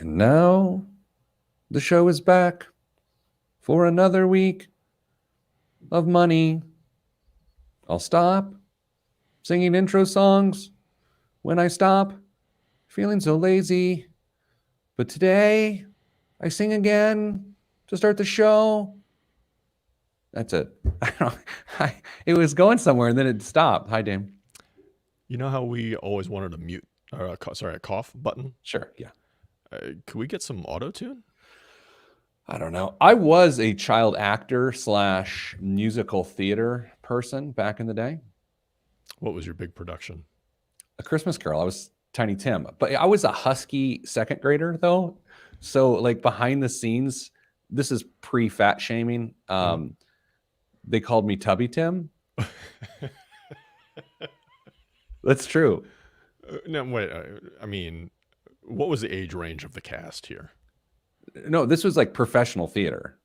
And now the show is back for another week of money. I'll stop singing intro songs when I stop feeling so lazy. But today I sing again to start the show. That's it. It was going somewhere and then it stopped. Hi, Dame. You know how we always wanted a mute, or a cough button? Sure. Yeah. Could we get some auto tune? I don't know. I was a child actor / musical theater person back in the day. What was your big production? A Christmas Carol. I was Tiny Tim, but I was a husky second grader though. So like behind the scenes, this is pre-fat shaming. They called me Tubby Tim. That's true. No, wait. I mean, what was the age range of the cast here? No, this was like professional theater.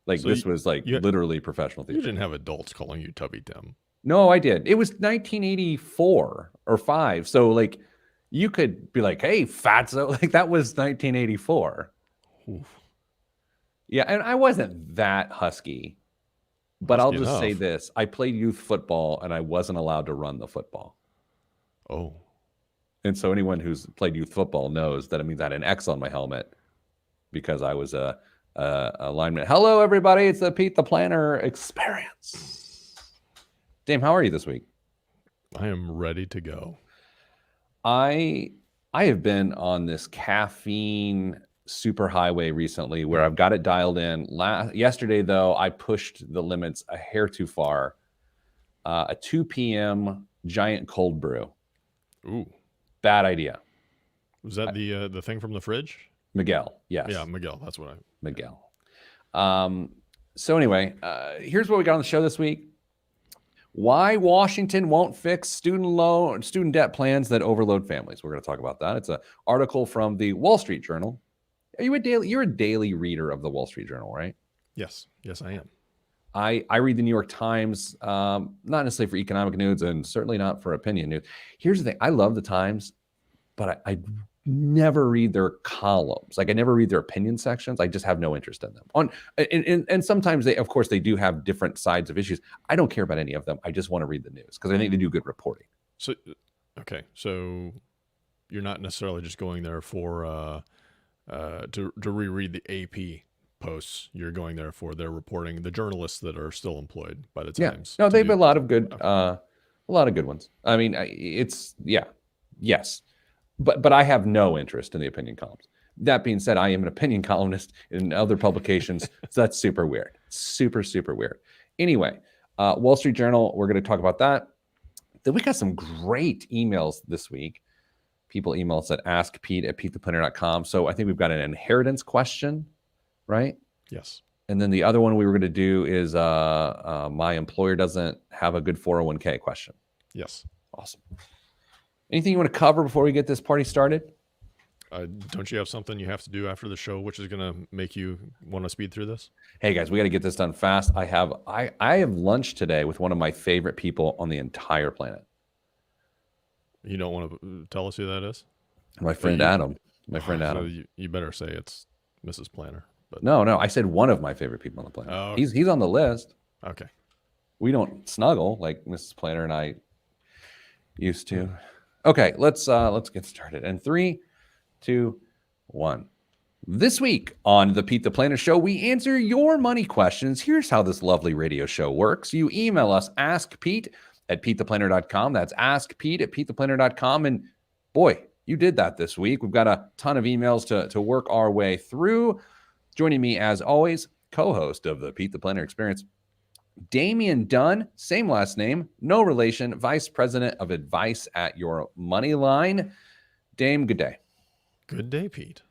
Like So this was like literally professional You theater. didn't have adults calling you Tubby Tim. No, I did. It was 1984 or 5. So like you could be like, "Hey, fatso." Like that was 1984. Oof. Yeah, and I wasn't that husky. But I'll just say this. I played youth football and I wasn't allowed to run the football. Oh. And so anyone who's played youth football knows that it means I had an X on my helmet because I was a lineman. Hello, everybody. It's the Pete the Planner experience. Dame, how are you this week? I am ready to go. I have been on this caffeine superhighway recently where I've got it dialed in. Yesterday, though, I pushed the limits a hair too far. A 2 p.m. giant cold brew. Ooh. Bad idea. Was that the thing from the fridge? Miguel, yes. Yeah, Miguel. That's what Miguel. So anyway, here's what we got on the show this week. Why Washington won't fix student debt plans that overload families. We're going to talk about that. It's an article from the Wall Street Journal. You're a daily reader of the Wall Street Journal, right? Yes, I am. I read the New York Times, not necessarily for economic news and certainly not for opinion news. Here's the thing. I love the Times, but I never read their columns. Like I never read their opinion sections. I just have no interest in them. And sometimes they, of course, they do have different sides of issues. I don't care about any of them. I just want to read the news because I think they do good reporting. So, okay. So you're not necessarily just going there for to reread the AP posts. You're going there for their reporting, the journalists that are still employed by the Times. No, they have a lot of good ones. I mean, yes. But I have no interest in the opinion columns. That being said, I am an opinion columnist in other publications. So that's super weird. Super, super weird. Anyway, Wall Street Journal, we're going to talk about that. Then we got some great emails this week. People email us at askpete@petetheplanner.com. So I think we've got an inheritance question, right? Yes. And then the other one we were going to do is my employer doesn't have a good 401k question. Yes. Awesome. Anything you want to cover before we get this party started? Don't you have something you have to do after the show, which is going to make you want to speed through this? Hey guys, we got to get this done fast. I have lunch today with one of my favorite people on the entire planet. You don't want to tell us who that is? My friend Adam. My friend Adam. So you better say it's Mrs. Planner. But No, I said one of my favorite people on the planet. Oh, He's on the list. Okay. We don't snuggle like Mrs. Planner and I used to. Okay, let's get started. And 3, 2, 1. This week on the Pete the Planner Show, we answer your money questions. Here's how this lovely radio show works. You email us, askpete@petetheplanner.com. That's askpete@petetheplanner.com. And boy, you did that this week. We've got a ton of emails to work our way through. Joining me, as always, co-host of the Pete the Planner Experience, Damian Dunn, same last name, no relation, Vice President of Advice at Your Moneyline. Dame, good day. Good day, Pete.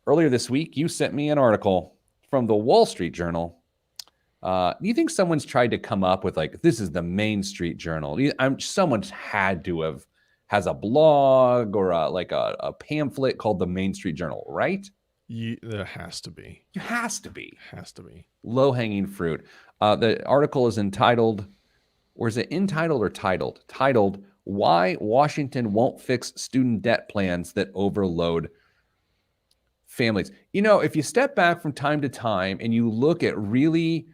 Earlier this week, you sent me an article from the Wall Street Journal. Do you think someone's tried to come up with like, this is the Main Street Journal? Someone's had to has a blog or a pamphlet called the Main Street Journal, right? There has to be. It has to be. Has to be. Low-hanging fruit. The article is entitled, or is it entitled or titled? Titled, Why Washington Won't Fix Student Debt Plans That Overload families. If you step back from time to time and you look at really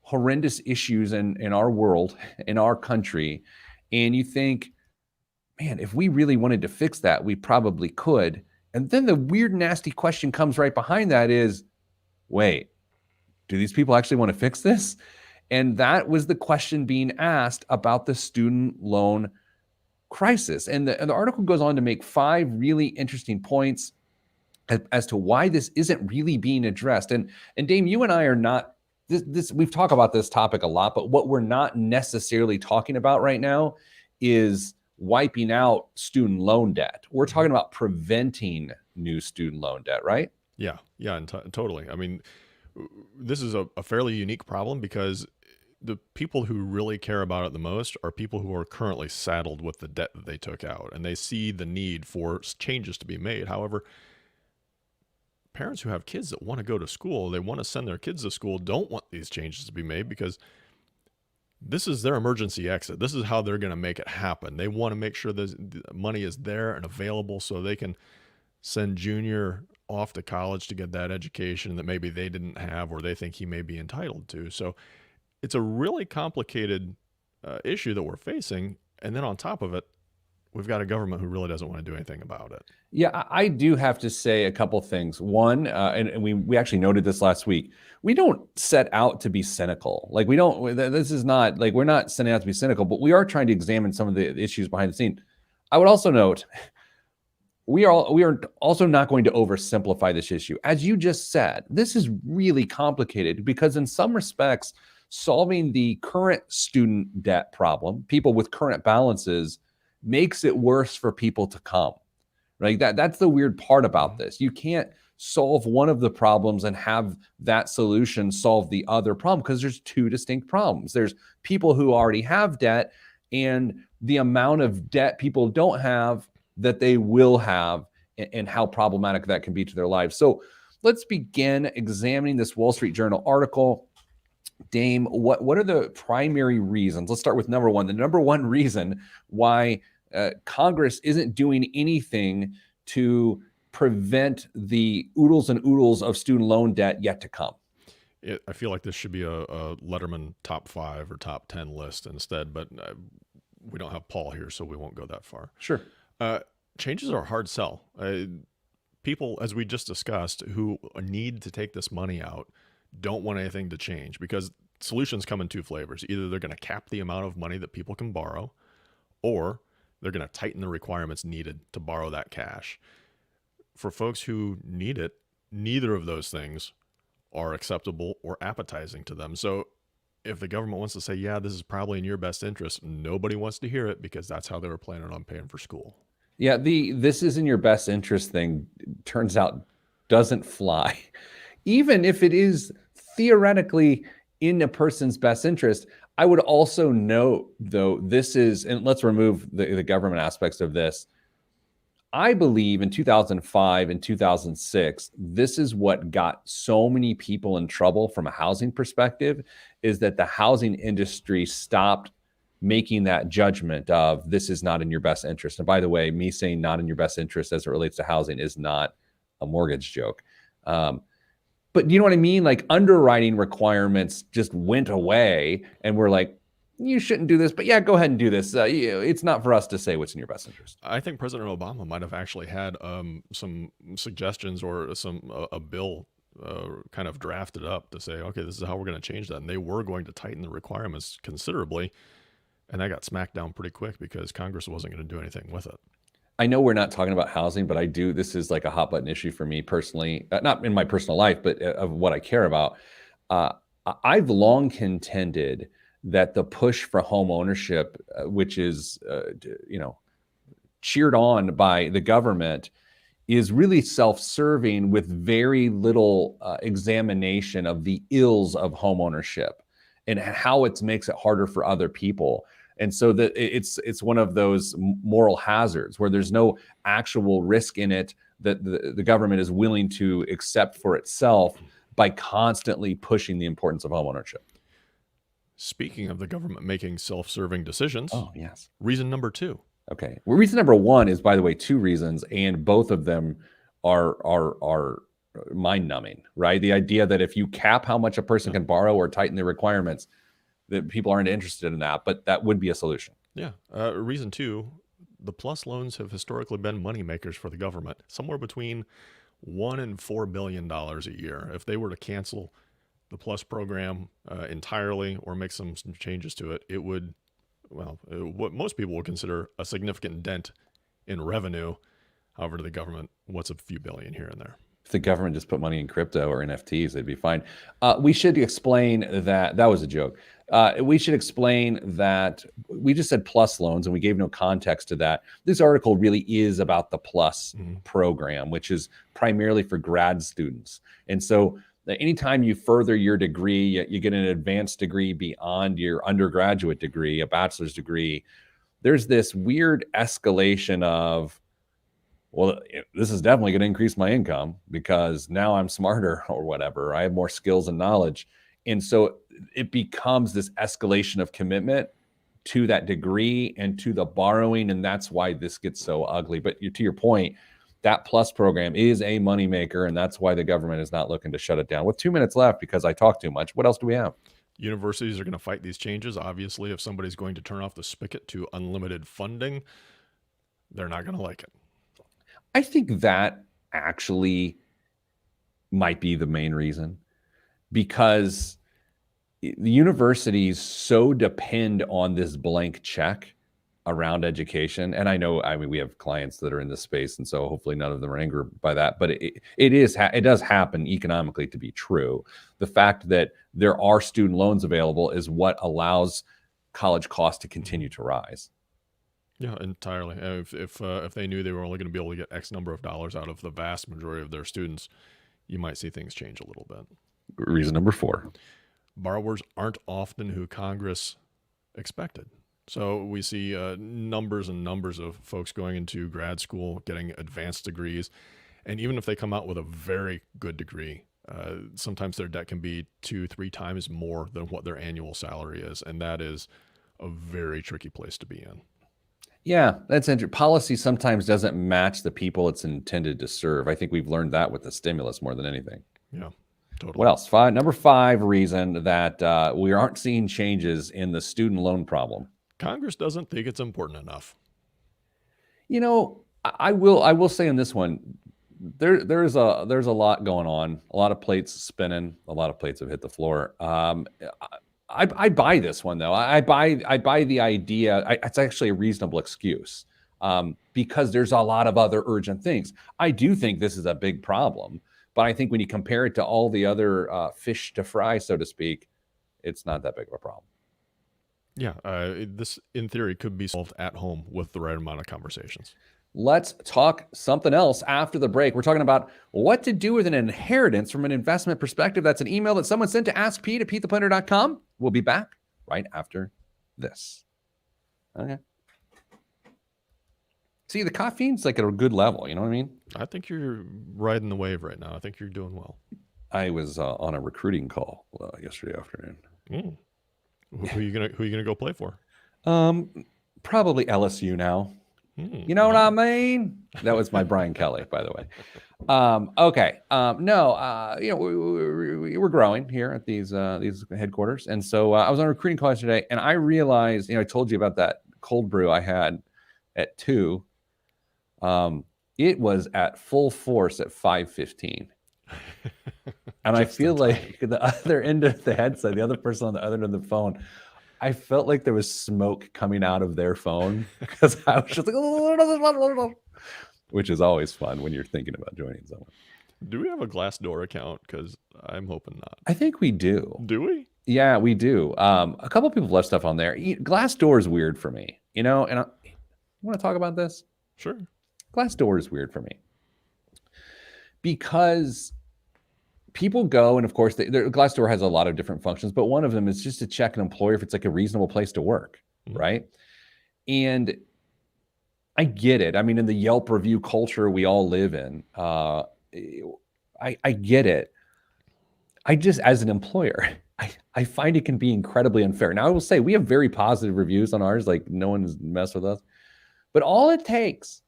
horrendous issues in our world, in our country, and you think, man, if we really wanted to fix that, we probably could. And then the weird, nasty question comes right behind that is, wait, do these people actually want to fix this? And that was the question being asked about the student loan crisis. And the article goes on to make 5 really interesting points as to why this isn't really being addressed. And Dame, you and I are not, we've talked about this topic a lot, but what we're not necessarily talking about right now is wiping out student loan debt. We're talking about preventing new student loan debt, right? Yeah, and totally. I mean, this is a fairly unique problem because the people who really care about it the most are people who are currently saddled with the debt that they took out, and they see the need for changes to be made. However, parents who have kids that want to go to school, they want to send their kids to school, don't want these changes to be made because this is their emergency exit. This is how they're going to make it happen. They want to make sure the money is there and available so they can send Junior off to college to get that education that maybe they didn't have or they think he may be entitled to. So it's a really complicated issue that we're facing. And then on top of it, we've got a government who really doesn't want to do anything about it. Yeah, I do have to say a couple things. One, and we actually noted this last week, we don't set out to be cynical. Like this is not like we're not setting out to be cynical, but we are trying to examine some of the issues behind the scene. I would also note, we are also not going to oversimplify this issue. As you just said, this is really complicated because in some respects, solving the current student debt problem, people with current balances, makes it worse for people to come. Right? That's the weird part about this. You can't solve one of the problems and have that solution solve the other problem because there's 2 distinct problems. There's people who already have debt and the amount of debt people don't have that they will have and how problematic that can be to their lives. So let's begin examining this Wall Street Journal article. Dame, what are the primary reasons? Let's start with number one. The number one reason why Congress isn't doing anything to prevent the oodles and oodles of student loan debt yet to come. I feel like this should be a Letterman top 5 or top 10 list instead, but we don't have Paul here, so we won't go that far. Sure. Changes are a hard sell. People, as we just discussed, who need to take this money out don't want anything to change because solutions come in 2 flavors. Either they're going to cap the amount of money that people can borrow, or they're going to tighten the requirements needed to borrow that cash. For folks who need it, neither of those things are acceptable or appetizing to them. So if the government wants to say, yeah, this is probably in your best interest, nobody wants to hear it because that's how they were planning on paying for school. Yeah, this is in your best interest thing, turns out, doesn't fly. Even if it is theoretically in a person's best interest, I would also note, though, this is, and let's remove the government aspects of this. I believe in 2005 and 2006, this is what got so many people in trouble from a housing perspective, is that the housing industry stopped making that judgment of this is not in your best interest. And by the way, me saying not in your best interest as it relates to housing is not a mortgage joke. But you know what I mean? Like underwriting requirements just went away and we're like, you shouldn't do this, but yeah, go ahead and do this. It's not for us to say what's in your best interest. I think President Obama might have actually had some suggestions or a bill kind of drafted up to say, okay, this is how we're going to change that. And they were going to tighten the requirements considerably. And that got smacked down pretty quick because Congress wasn't going to do anything with it. I know we're not talking about housing, but this is like a hot button issue for me personally, not in my personal life, but of what I care about. I've long contended that the push for home ownership, which is, cheered on by the government, is really self-serving with very little examination of the ills of home ownership and how it makes it harder for other people. And so that it's one of those moral hazards where there's no actual risk in it that the government is willing to accept for itself by constantly pushing the importance of homeownership. Speaking of the government making self-serving decisions. Oh, yes. Reason number 2. Okay. Well, reason number 1 is, by the way, 2 reasons, and both of them are mind-numbing, right? The idea that if you cap how much a person can borrow or tighten the requirements, that people aren't interested in that, but that would be a solution. Yeah. Reason two, the plus loans have historically been money makers for the government, somewhere between $1 and $4 billion a year. If they were to cancel the plus program entirely or make some changes to it, it would, what most people would consider a significant dent in revenue. However, to the government, what's a few billion here and there? If the government just put money in crypto or NFTs, they'd be fine. We should explain that was a joke. We should explain that we just said plus loans and we gave no context to that. This article really is about the plus program, which is primarily for grad students. And so anytime you further your degree, you get an advanced degree beyond your undergraduate degree, a bachelor's degree, there's this weird escalation of, well, this is definitely going to increase my income because now I'm smarter or whatever. I have more skills and knowledge. And so it becomes this escalation of commitment to that degree and to the borrowing. And that's why this gets so ugly. But to your point, that plus program is a moneymaker. And that's why the government is not looking to shut it down. With 2 minutes left, because I talk too much, what else do we have? Universities are going to fight these changes. Obviously, if somebody's going to turn off the spigot to unlimited funding, they're not going to like it. I think that actually might be the main reason, because the universities so depend on this blank check around education. And I mean, we have clients that are in this space, and so hopefully none of them are angry by that, but it does happen economically to be true. The fact that there are student loans available is what allows college costs to continue to rise. Yeah, entirely. If they knew they were only going to be able to get X number of dollars out of the vast majority of their students, you might see things change a little bit. Reason number 4. Borrowers aren't often who Congress expected. So we see numbers and numbers of folks going into grad school, getting advanced degrees. And even if they come out with a very good degree, sometimes their debt can be 2-3 times more than what their annual salary is. And that is a very tricky place to be in. Yeah, that's interesting. Policy sometimes doesn't match the people it's intended to serve. I think we've learned that with the stimulus more than anything. Yeah, totally. What else? Number 5 reason that we aren't seeing changes in the student loan problem. Congress doesn't think it's important enough. You know, I will say on this one, there's a lot going on, a lot of plates spinning, a lot of plates have hit the floor. I buy this one though. I buy the idea. It's actually a reasonable excuse because there's a lot of other urgent things. I do think this is a big problem, but I think when you compare it to all the other fish to fry, so to speak, it's not that big of a problem. Yeah, this in theory could be solved at home with the right amount of conversations. Let's talk something else after the break. We're talking about what to do with an inheritance from an investment perspective. That's an email that someone sent to askpete@petetheplanner.com. We'll be back right after this. Okay. See, the caffeine's like at a good level. You know what I mean? I think you're riding the wave right now. I think you're doing well. I was on a recruiting call yesterday afternoon. Who are you gonna go play for? Probably LSU now. You know what I mean? That was my Brian Kelly, by the way. Okay. We're growing here at these headquarters. And so I was on a recruiting call yesterday and I realized, I told you about that cold brew I had at 2. It was at full force at 5:15. And I feel like the other end of the headset, the other person on the other end of the phone, I felt like there was smoke coming out of their phone because I was just like, which is always fun when you're thinking about joining someone. Do we have a Glassdoor account? Because I'm hoping not. I think we do. Do we? Yeah, we do. A couple of people have left stuff on there. Glassdoor is weird for me, and you want to talk about this? Sure. Glassdoor is weird for me because people go, and of course, Glassdoor has a lot of different functions, but one of them is just to check an employer if it's like a reasonable place to work, right? And I get it. I mean, in the Yelp review culture we all live in, I get it. I just, as an employer, I find it can be incredibly unfair. Now, I will say we have very positive reviews on ours, like no one's messed with us. But all it takes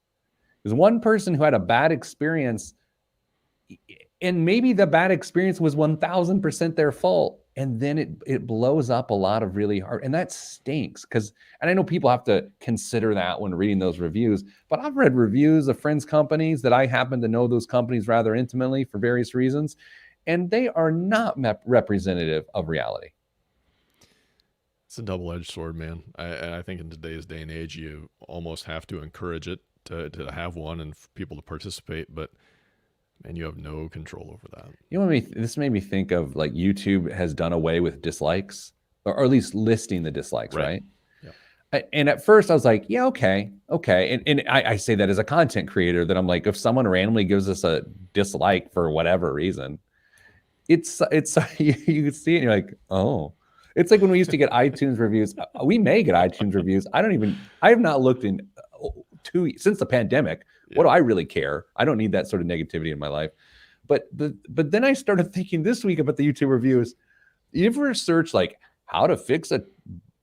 is one person who had a bad experience And maybe the bad experience was 1000% their fault. And then it blows up a lot of really hard, and that stinks and I know people have to consider that when reading those reviews, but I've read reviews of friends' companies that I happen to know those companies rather intimately for various reasons, and they are not representative of reality. It's a double-edged sword, man. I think in today's day and age, you almost have to encourage it to have one and for people to participate, but man, you have no control over that. You know, this made me think of like YouTube has done away with dislikes, or at least listing the dislikes, right? Yep. And at first I was like, yeah, okay. And I say that as a content creator, that I'm like, if someone randomly gives us a dislike for whatever reason, it's you can see it and you're like, oh. It's like when we used to get iTunes reviews. We may get iTunes reviews. I have not looked in since the pandemic. What do I really care? I don't need that sort of negativity in my life. But then I started thinking this week about the YouTube reviews. You ever search like how to fix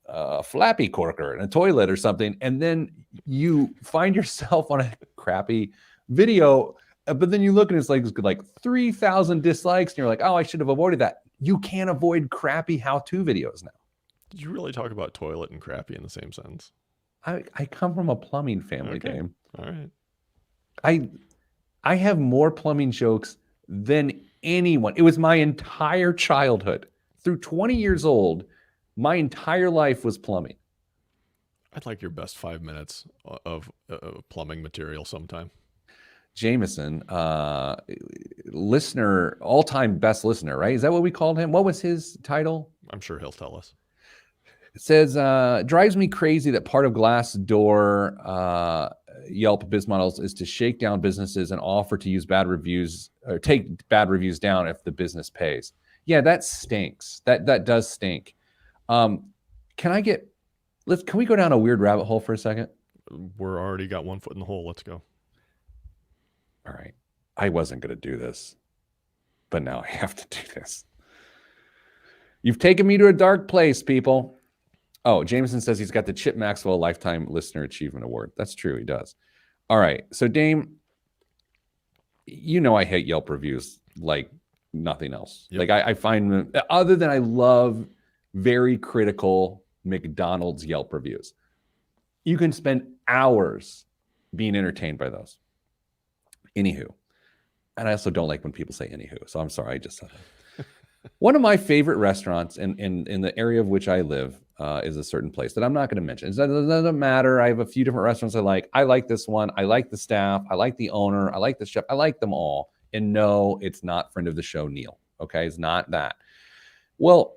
a flappy corker in a toilet or something, and then you find yourself on a crappy video, but then you look and it's like 3,000 dislikes, and you're like, oh, I should have avoided that. You can't avoid crappy how-to videos now. Did you really talk about toilet and crappy in the same sentence? I come from a plumbing family, Dame. All right. I have more plumbing jokes than anyone. It was my entire childhood. Through 20 years old, my entire life was plumbing. I'd like your best 5 minutes of plumbing material sometime. Jameson, listener, all-time best listener, right? Is that what we called him? What was his title? I'm sure he'll tell us. It says, drives me crazy that part of Glassdoor Yelp biz models is to shake down businesses and offer to use bad reviews or take bad reviews down if the business pays. Yeah, that stinks. That does stink. Can we go down a weird rabbit hole for a second? We're already got one foot in the hole. Let's go. All right. I wasn't going to do this, but now I have to do this. You've taken me to a dark place, people. Oh, Jameson says he's got the Chip Maxwell Lifetime Listener Achievement Award. That's true. He does. All right. So, Dame, you know I hate Yelp reviews like nothing else. Yep. Like I find them, other than I love very critical McDonald's Yelp reviews. You can spend hours being entertained by those. Anywho. And I also don't like when people say anywho. So I'm sorry. I just said that. One of my favorite restaurants in the area of which I live is a certain place that I'm not going to mention. It doesn't matter. I have a few different restaurants I like. I like this one. I like the staff. I like the owner. I like the chef. I like them all. And no, it's not friend of the show, Neil. Okay, it's not that. Well,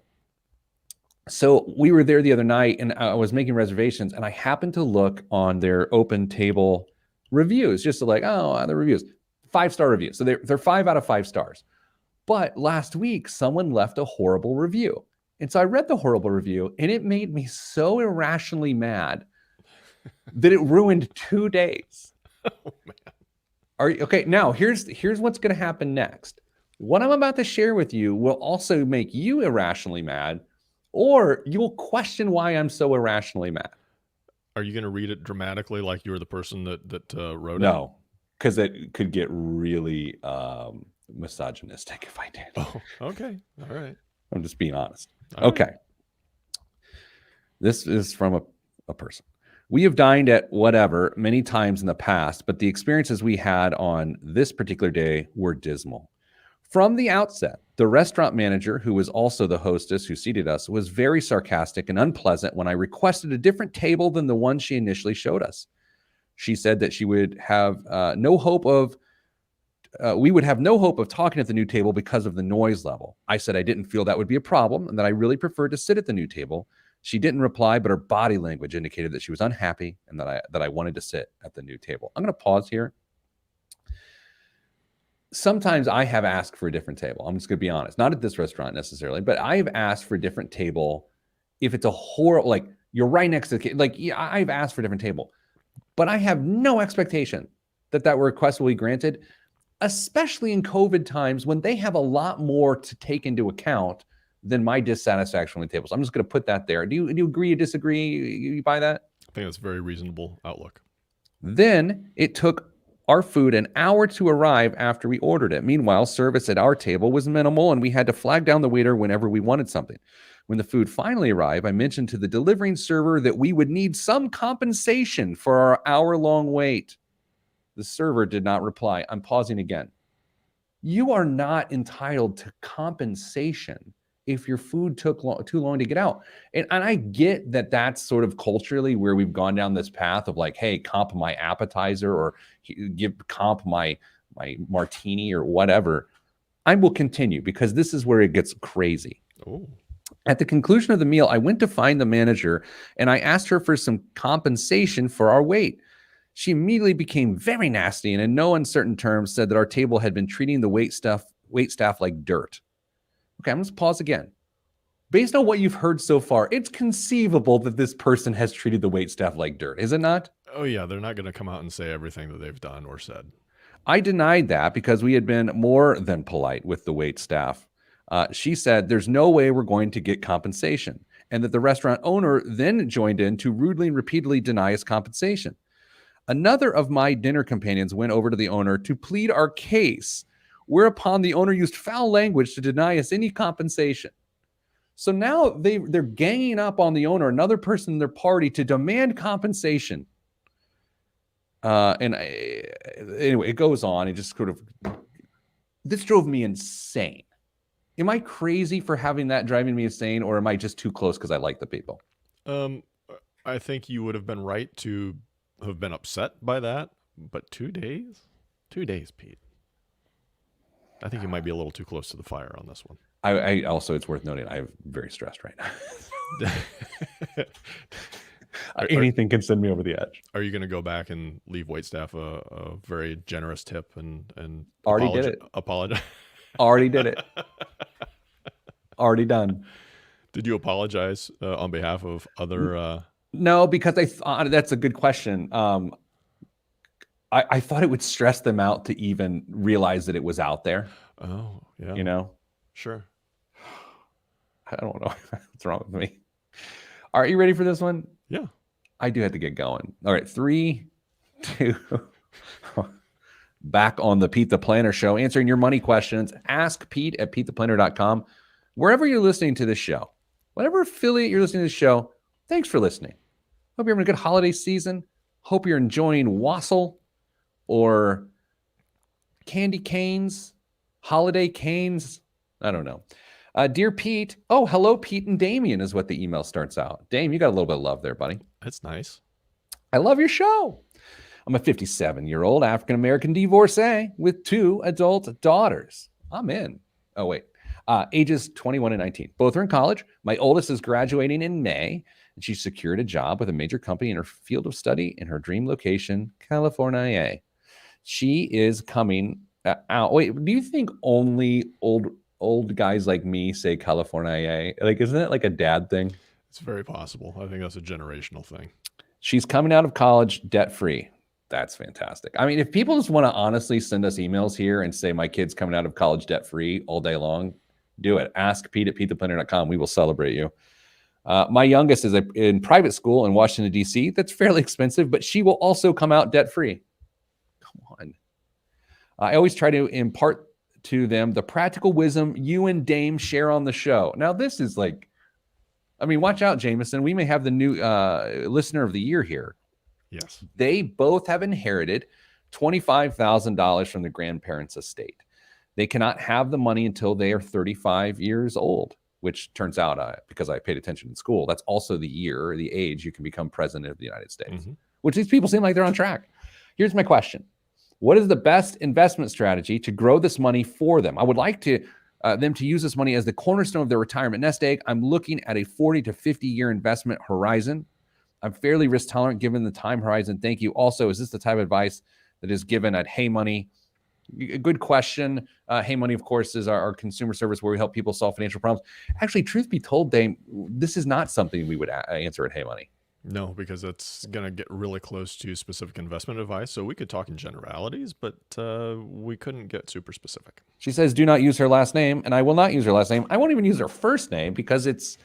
so we were there the other night, and I was making reservations, and I happened to look on their open table reviews, just to like, oh, the reviews, 5-star reviews. So they're 5 out of 5 stars. But last week, someone left a horrible review. And so I read the horrible review, and it made me so irrationally mad that it ruined 2 days. Oh, man. Okay, now here's what's going to happen next. What I'm about to share with you will also make you irrationally mad, or you'll question why I'm so irrationally mad. Are you going to read it dramatically like you were the person that wrote it? No, because it could get really misogynistic if I did. Oh, okay. All right. I'm just being honest. All okay. right. This is from a person. We have dined at whatever many times in the past, but the experiences we had on this particular day were dismal. From the outset, the restaurant manager, who was also the hostess who seated us, was very sarcastic and unpleasant when I requested a different table than the one she initially showed us. She said that she would have no hope of we would have no hope of talking at the new table because of the noise level. I said I didn't feel that would be a problem and that I really preferred to sit at the new table. She didn't reply, but her body language indicated that she was unhappy and that I wanted to sit at the new table. I'm going to pause here. Sometimes I have asked for a different table. I'm just going to be honest. Not at this restaurant necessarily, but I have asked for a different table if it's a horrible, like you're right next to the, like yeah, I've asked for a different table, but I have no expectation that request will be granted, especially in COVID times when they have a lot more to take into account than my dissatisfaction with tables. I'm just going to put that there. Do you agree or disagree? You buy that? I think that's a very reasonable outlook. Then it took our food an hour to arrive after we ordered it. Meanwhile, service at our table was minimal, and we had to flag down the waiter whenever we wanted something. When the food finally arrived, I mentioned to the delivering server that we would need some compensation for our hour-long wait. The server did not reply. I'm pausing again. You are not entitled to compensation if your food took too long to get out. And I get that that's sort of culturally where we've gone down this path of like, hey, comp my appetizer or comp my martini or whatever. I will continue because this is where it gets crazy. Oh. At the conclusion of the meal, I went to find the manager and I asked her for some compensation for our wait. She immediately became very nasty and in no uncertain terms said that our table had been treating the wait staff like dirt. Okay, I'm going to pause again. Based on what you've heard so far, it's conceivable that this person has treated the wait staff like dirt, is it not? Oh, yeah. They're not going to come out and say everything that they've done or said. I denied that because we had been more than polite with the wait staff. She said there's no way we're going to get compensation, and that the restaurant owner then joined in to rudely and repeatedly deny us compensation. Another of my dinner companions went over to the owner to plead our case, whereupon the owner used foul language to deny us any compensation. So now they're ganging up on the owner, another person in their party, to demand compensation. Anyway, it goes on. It just sort of, this drove me insane. Am I crazy for having that driving me insane, or am I just too close because I like the people? I think you would have been right to have been upset by that, but 2 days? 2 days, Pete. I think you might be a little too close to the fire on this one. I also, it's worth noting, I'm very stressed right now. Anything can send me over the edge. Are you going to go back and leave waitstaff a very generous tip and already did it? Apologize. Already did it. Already done. Did you apologize on behalf of other? No, because I thought that's a good question. I thought it would stress them out to even realize that it was out there. Oh, yeah. You know? Sure. I don't know what's wrong with me. Are you ready for this one? Yeah. I do have to get going. All right, 3, 2. Back on the Pete the Planner show, answering your money questions. Ask Pete at PeteThePlanner.com. Wherever you're listening to this show, whatever affiliate you're listening to this show, thanks for listening. Hope you're having a good holiday season. Hope you're enjoying wassail or candy canes, holiday canes. I don't know. Dear Pete, oh, hello, Pete and Damien is what the email starts out. Dame, you got a little bit of love there, buddy. That's nice. I love your show. I'm a 57-year-old African-American divorcee with 2 adult daughters. I'm in. Oh, wait. Ages 21 and 19. Both are in college. My oldest is graduating in May, and she secured a job with a major company in her field of study in her dream location, California. She is coming out. Wait, do you think only old guys like me say California? Like, isn't it like a dad thing? It's very possible. I think that's a generational thing. She's coming out of college debt-free. That's fantastic. I mean, if people just want to honestly send us emails here and say my kid's coming out of college debt-free all day long, do it. Ask Pete at PeteThePlanner.com. We will celebrate you. My youngest is in private school in Washington, D.C. That's fairly expensive, but she will also come out debt-free. Come on. I always try to impart to them the practical wisdom you and Dame share on the show. Now, this is like, I mean, watch out, Jameson. We may have the new listener of the year here. Yes. They both have inherited $25,000 from the grandparents' estate. They cannot have the money until they are 35 years old, which turns out, because I paid attention in school, that's also the year, the age you can become president of the United States, which these people seem like they're on track. Here's my question. What is the best investment strategy to grow this money for them? I would like to them to use this money as the cornerstone of their retirement nest egg. I'm looking at a 40 to 50-year investment horizon. I'm fairly risk tolerant given the time horizon. Thank you. Also, is this the type of advice that is given at Hey Money? A good question. Hey Money, of course, is our consumer service where we help people solve financial problems. Actually, truth be told, Dame, this is not something we would answer at Hey Money. No, because it's going to get really close to specific investment advice. So we could talk in generalities, but we couldn't get super specific. She says, do not use her last name, and I will not use her last name. I won't even use her first name because it's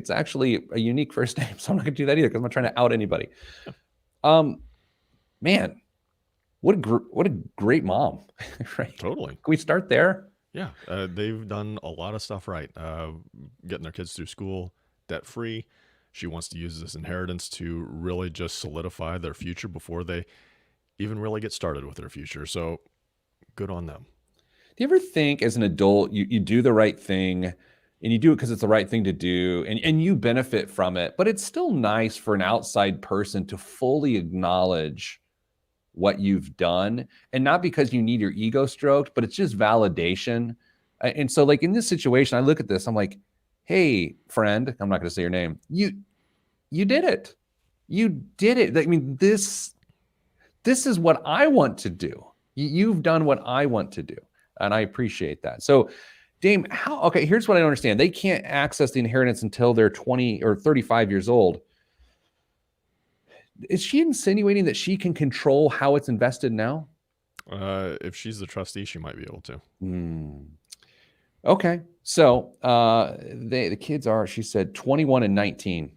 actually a unique first name. So I'm not going to do that either because I'm not trying to out anybody. Man, what a great mom, right? Totally. Can we start there? Yeah, they've done a lot of stuff right. Getting their kids through school debt free. She wants to use this inheritance to really just solidify their future before they even really get started with their future. So good on them. Do you ever think as an adult, you do the right thing and you do it because it's the right thing to do and you benefit from it, but it's still nice for an outside person to fully acknowledge what you've done, and not because you need your ego stroked, but it's just validation. And so like in this situation, I look at this, I'm like, hey, friend, I'm not going to say your name. You did it. You did it. I mean, this is what I want to do. You've done what I want to do. And I appreciate that. So, Dame, okay, here's what I don't understand. They can't access the inheritance until they're 20 or 35 years old. Is she insinuating that she can control how it's invested now? If she's the trustee, she might be able to. Okay. So the kids are, she said, 21 and 19.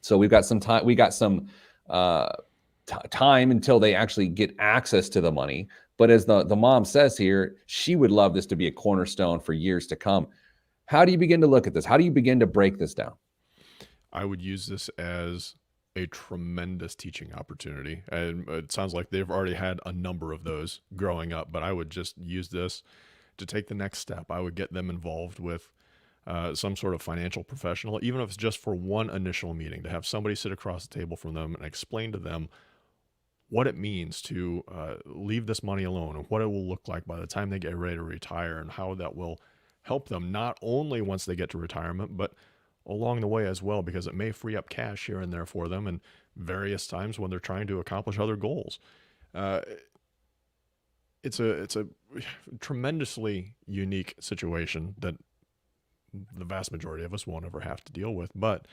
So we've got some time. We got some time until they actually get access to the money. But as the mom says here, she would love this to be a cornerstone for years to come. How do you begin to look at this? How do you begin to break this down? I would use this as a tremendous teaching opportunity. And it sounds like they've already had a number of those growing up, but I would just use this to take the next step. I would get them involved with some sort of financial professional, even if it's just for one initial meeting, to have somebody sit across the table from them and explain to them what it means to leave this money alone and what it will look like by the time they get ready to retire, and how that will help them not only once they get to retirement, but along the way as well, because it may free up cash here and there for them and various times when they're trying to accomplish other goals. It's a tremendously unique situation that the vast majority of us won't ever have to deal with. But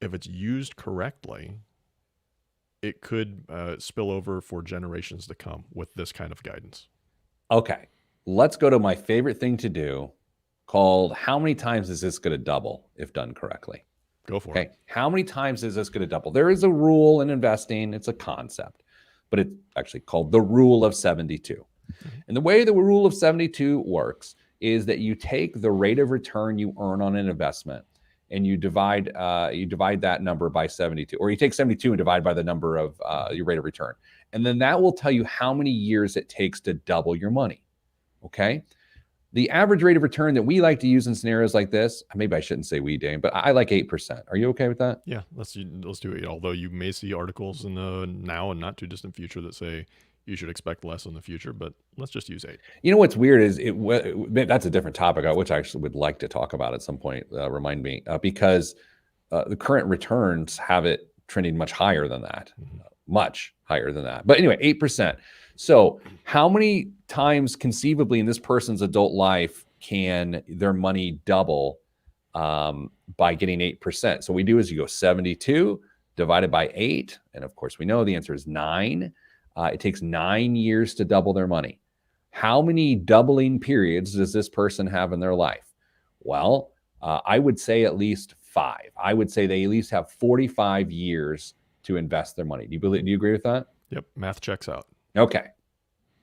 if it's used correctly, it could spill over for generations to come with this kind of guidance. Okay, let's go to my favorite thing to do, called how many times is this going to double if done correctly? Go for it. Okay, how many times is this going to double? There is a rule in investing. It's a concept, but it's actually called the rule of 72. And the way the rule of 72 works is that you take the rate of return you earn on an investment and you divide that number by 72, or you take 72 and divide by the number of your rate of return. And then that will tell you how many years it takes to double your money. Okay. The average rate of return that we like to use in scenarios like this, maybe I shouldn't say we, Dane, but I like 8%. Are you okay with that? Yeah, let's do it. Although you may see articles in the now and not too distant future that say you should expect less in the future, but let's just use 8. You know what's weird is that's a different topic, which I actually would like to talk about at some point. Remind me, because the current returns have it trending much higher than that, much higher than that. But anyway, 8%. So how many times conceivably in this person's adult life can their money double by getting 8%? So what we do is you go 72 divided by 8. And of course, we know the answer is 9. It takes 9 years to double their money. How many doubling periods does this person have in their life? Well, I would say at least 5. I would say they at least have 45 years to invest their money. Do you agree with that? Yep, math checks out. Okay.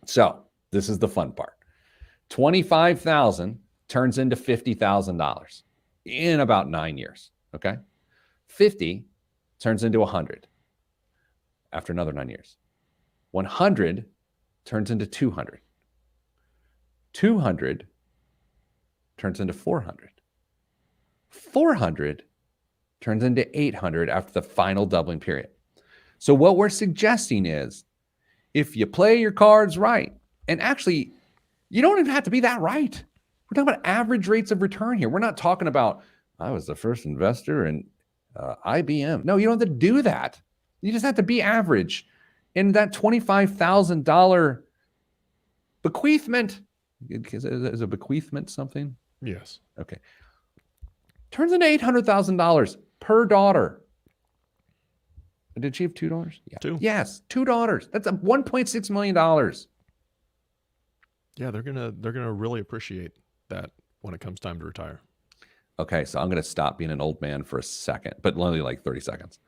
So this is the fun part. 25,000 turns into $50,000 in about 9 years. Okay. 50 turns into 100 after another 9 years. 100 turns into 200. 200 turns into 400. 400 turns into 800 after the final doubling period. So what we're suggesting is, if you play your cards right, and actually, you don't even have to be that right. We're talking about average rates of return here. We're not talking about, I was the first investor in IBM. No, you don't have to do that. You just have to be average. And that $25,000 bequeathment, is a bequeathment something? Yes. Okay. Turns into $800,000 per daughter. Did she have $2? Yeah. 2. Yes, $2. That's $1.6 million. Yeah, they're gonna really appreciate that when it comes time to retire. Okay, so I'm gonna stop being an old man for a second, but only like 30 seconds.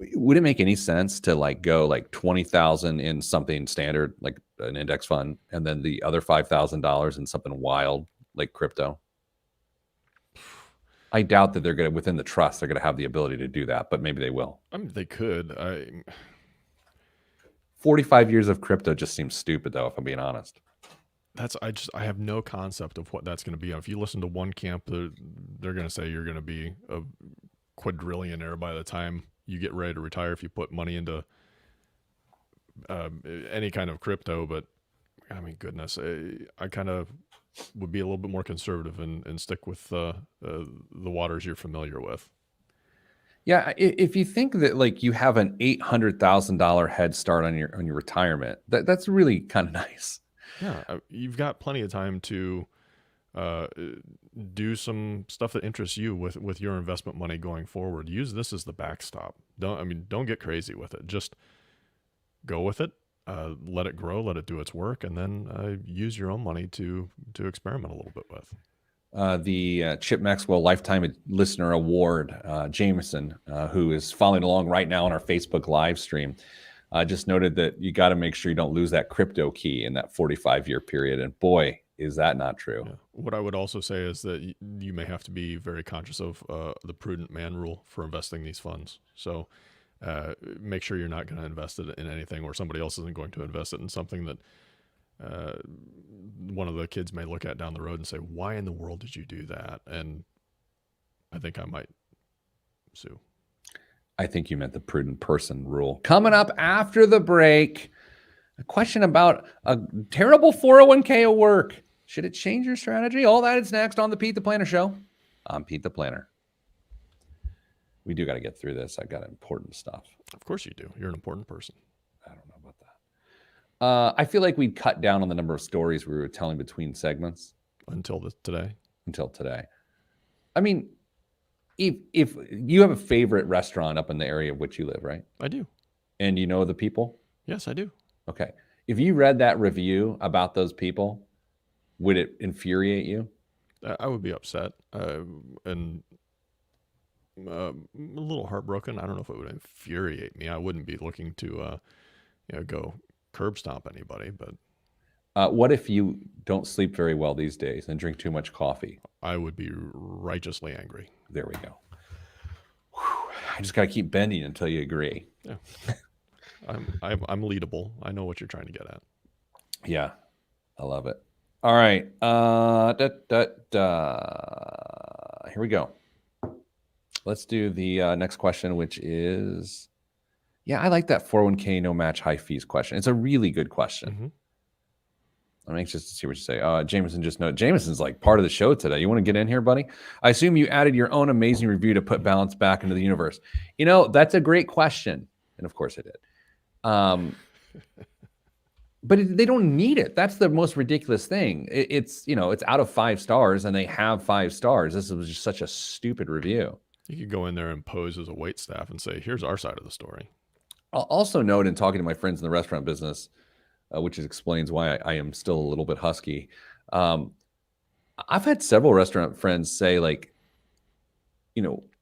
Would it make any sense to like go like 20,000 in something standard, like an index fund, and then the other $5,000 in something wild like crypto? I doubt that they're going to, within the trust, they're going to have the ability to do that, but maybe they will. I mean, they could. 45 years of crypto just seems stupid, though, if I'm being honest. I have no concept of what that's going to be. If you listen to one camp, they're going to say you're going to be a quadrillionaire by the time you get ready to retire if you put money into any kind of crypto. But I mean, goodness, I kind of would be a little bit more conservative and stick with the waters you're familiar with. Yeah, if you think that like you have an $800,000 head start on your retirement, that's really kind of nice. Yeah, you've got plenty of time to do some stuff that interests you with your investment money going forward. Use this as the backstop. Don't get crazy with it. Just go with it. Let it grow. Let it do its work, and then use your own money to experiment a little bit with. The Chip Maxwell Lifetime Listener Award, Jameson, who is following along right now on our Facebook live stream, just noted that you got to make sure you don't lose that crypto key in that 45-year period. And boy, is that not true. Yeah. What I would also say is that you may have to be very conscious of the prudent man rule for investing these funds. So make sure you're not going to invest it in anything, or somebody else isn't going to invest it in something that one of the kids may look at down the road and say, why in the world did you do that? And I think I might sue. I think you meant the prudent person rule. Coming up after the break, a question about a terrible 401k at work. Should it change your strategy? All that is next on the Pete the Planner Show. I'm Pete the Planner. We do got to get through this. I got important stuff. Of course you do. You're an important person. I don't know about that. I feel like we'd cut down on the number of stories we were telling between segments. Until today. I mean, if you have a favorite restaurant up in the area of which you live, right? I do. And you know the people? Yes, I do. Okay. If you read that review about those people, would it infuriate you? I would be upset and a little heartbroken. I don't know if it would infuriate me. I wouldn't be looking to go curb stomp anybody, but what if you don't sleep very well these days and drink too much coffee? I would be righteously angry. There we go. Whew. I just got to keep bending until you agree. Yeah. I'm leadable. I know what you're trying to get at. Yeah, I love it. All right. Here we go. Let's do the next question, which is, yeah, I like that 401k no match high fees question. It's a really good question. Mm-hmm. I'm anxious to see what you say. Jameson just noted, Jameson's like part of the show today. You want to get in here, buddy? I assume you added your own amazing review to put balance back into the universe. That's a great question. And of course I did. But they don't need it. That's the most ridiculous thing. It's out of 5 stars and they have 5 stars. This was just such a stupid review. You could go in there and pose as a wait staff and say, here's our side of the story. I'll also note in talking to my friends in the restaurant business, which explains why I am still a little bit husky. I've had several restaurant friends say, like,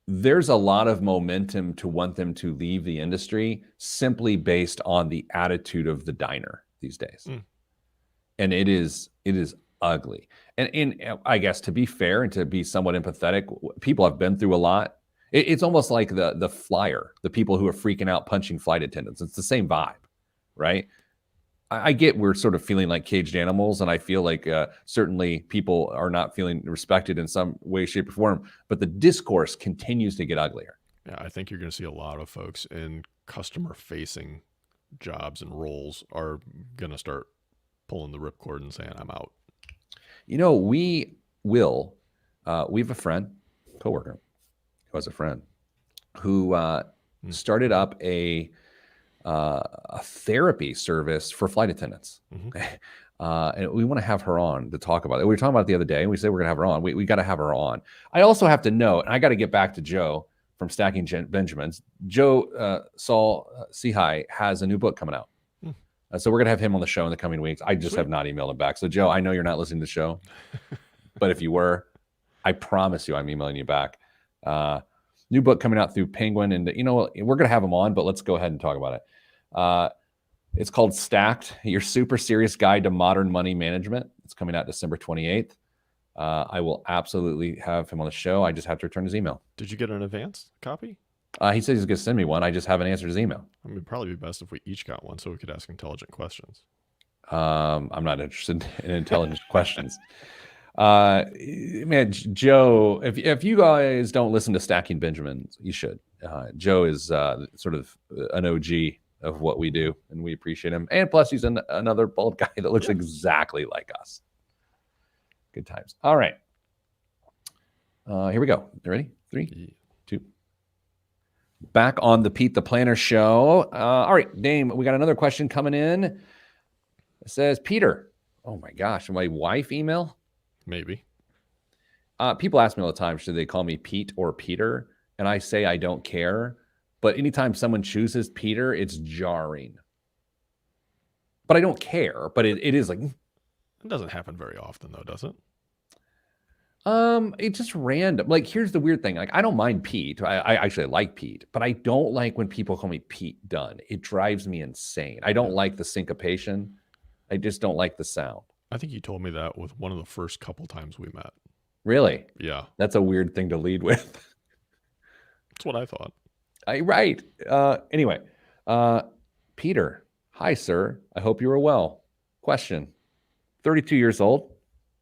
there's a lot of momentum to want them to leave the industry simply based on the attitude of the diner these days. And it is ugly. And I guess to be fair and to be somewhat empathetic, people have been through a lot. It's almost like the flyer, the people who are freaking out punching flight attendants. It's the same vibe, right? I get we're sort of feeling like caged animals, and I feel like certainly people are not feeling respected in some way, shape, or form, but the discourse continues to get uglier. Yeah, I think you're going to see a lot of folks in customer-facing jobs and roles are going to start pulling the ripcord and saying, I'm out. We have a friend, coworker, who has a friend who started up a therapy service for flight attendants. And we want to have her on to talk about it. We were talking about it the other day, and we said we're going to have her on. We got to have her on. I also have to note, and I got to get back to Joe from Stacking Benjamins. Joe Saul Sehi has a new book coming out. So we're going to have him on the show in the coming weeks. I just have not emailed him back. So Joe, I know you're not listening to the show, but if you were, I promise you I'm emailing you back. New book coming out through Penguin, and you know what? We're going to have him on, but let's go ahead and talk about it. It's called Stacked, Your Super Serious Guide to Modern Money Management. It's coming out December 28th. I will absolutely have him on the show. I just have to return his email. Did you get an advance copy? He said he's going to send me one. I just haven't answered his email. I mean, it'd probably be best if we each got one so we could ask intelligent questions. I'm not interested in intelligent questions. Man, Joe, if you guys don't listen to Stacking Benjamins, you should. Joe is sort of an OG of what we do, and we appreciate him. And plus, he's another bald guy that looks exactly like us. Good times. All right. Here we go. You ready? 3, 2. Back on the Pete the Planner show. All right, Dame, we got another question coming in. It says, Peter, oh my gosh, my wife email? Maybe. People ask me all the time, should they call me Pete or Peter? And I say I don't care. But anytime someone chooses Peter, it's jarring. But I don't care. But it is like... It doesn't happen very often, though, does it? It's just random. Like, here's the weird thing. Like, I don't mind Pete. I actually like Pete. But I don't like when people call me Pete Dunn. It drives me insane. I don't like the syncopation. I just don't like the sound. I think you told me that with one of the first couple times we met. Really? Yeah. That's a weird thing to lead with. That's what I thought. Right. Anyway, Peter, hi, sir. I hope you are well. Question, 32 years old,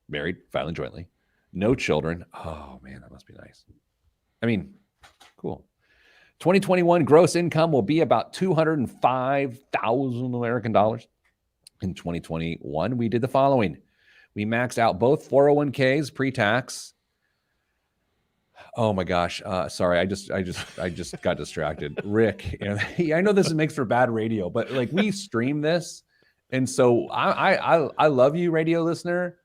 married, filing jointly, no children. Oh, man, that must be nice. I mean, cool. 2021 gross income will be about $205,000 American dollars. In 2021, we did the following. We maxed out both 401ks pre-tax. Oh my gosh. Sorry. I just got distracted. Rick, I know this makes for bad radio, but like we stream this. And so I love you, radio listener,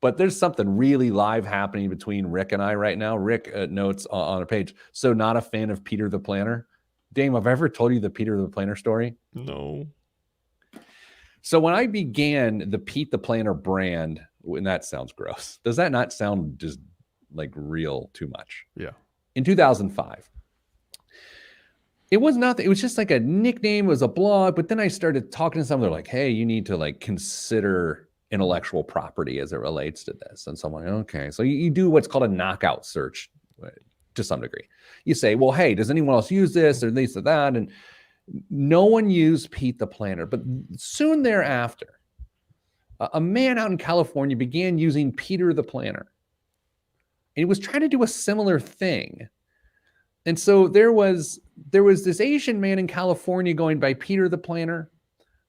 but there's something really live happening between Rick and I right now. Rick notes on a page. So not a fan of Peter the Planner. Dame, have I ever told you the Peter the Planner story? No. So when I began the Pete the Planner brand, and that sounds gross. Does that not sound just like real too much? Yeah. In 2005. It was not, it was just like a nickname, it was a blog, but then I started talking to someone, they're like, hey, you need to like consider intellectual property as it relates to this. And so I'm like, okay. So you do what's called a knockout search to some degree. You say, well, hey, does anyone else use this or this or that? And no one used Pete the Planner, but soon thereafter, a man out in California began using Peter the Planner. And he was trying to do a similar thing. And so there was this Asian man in California going by Peter the Planner.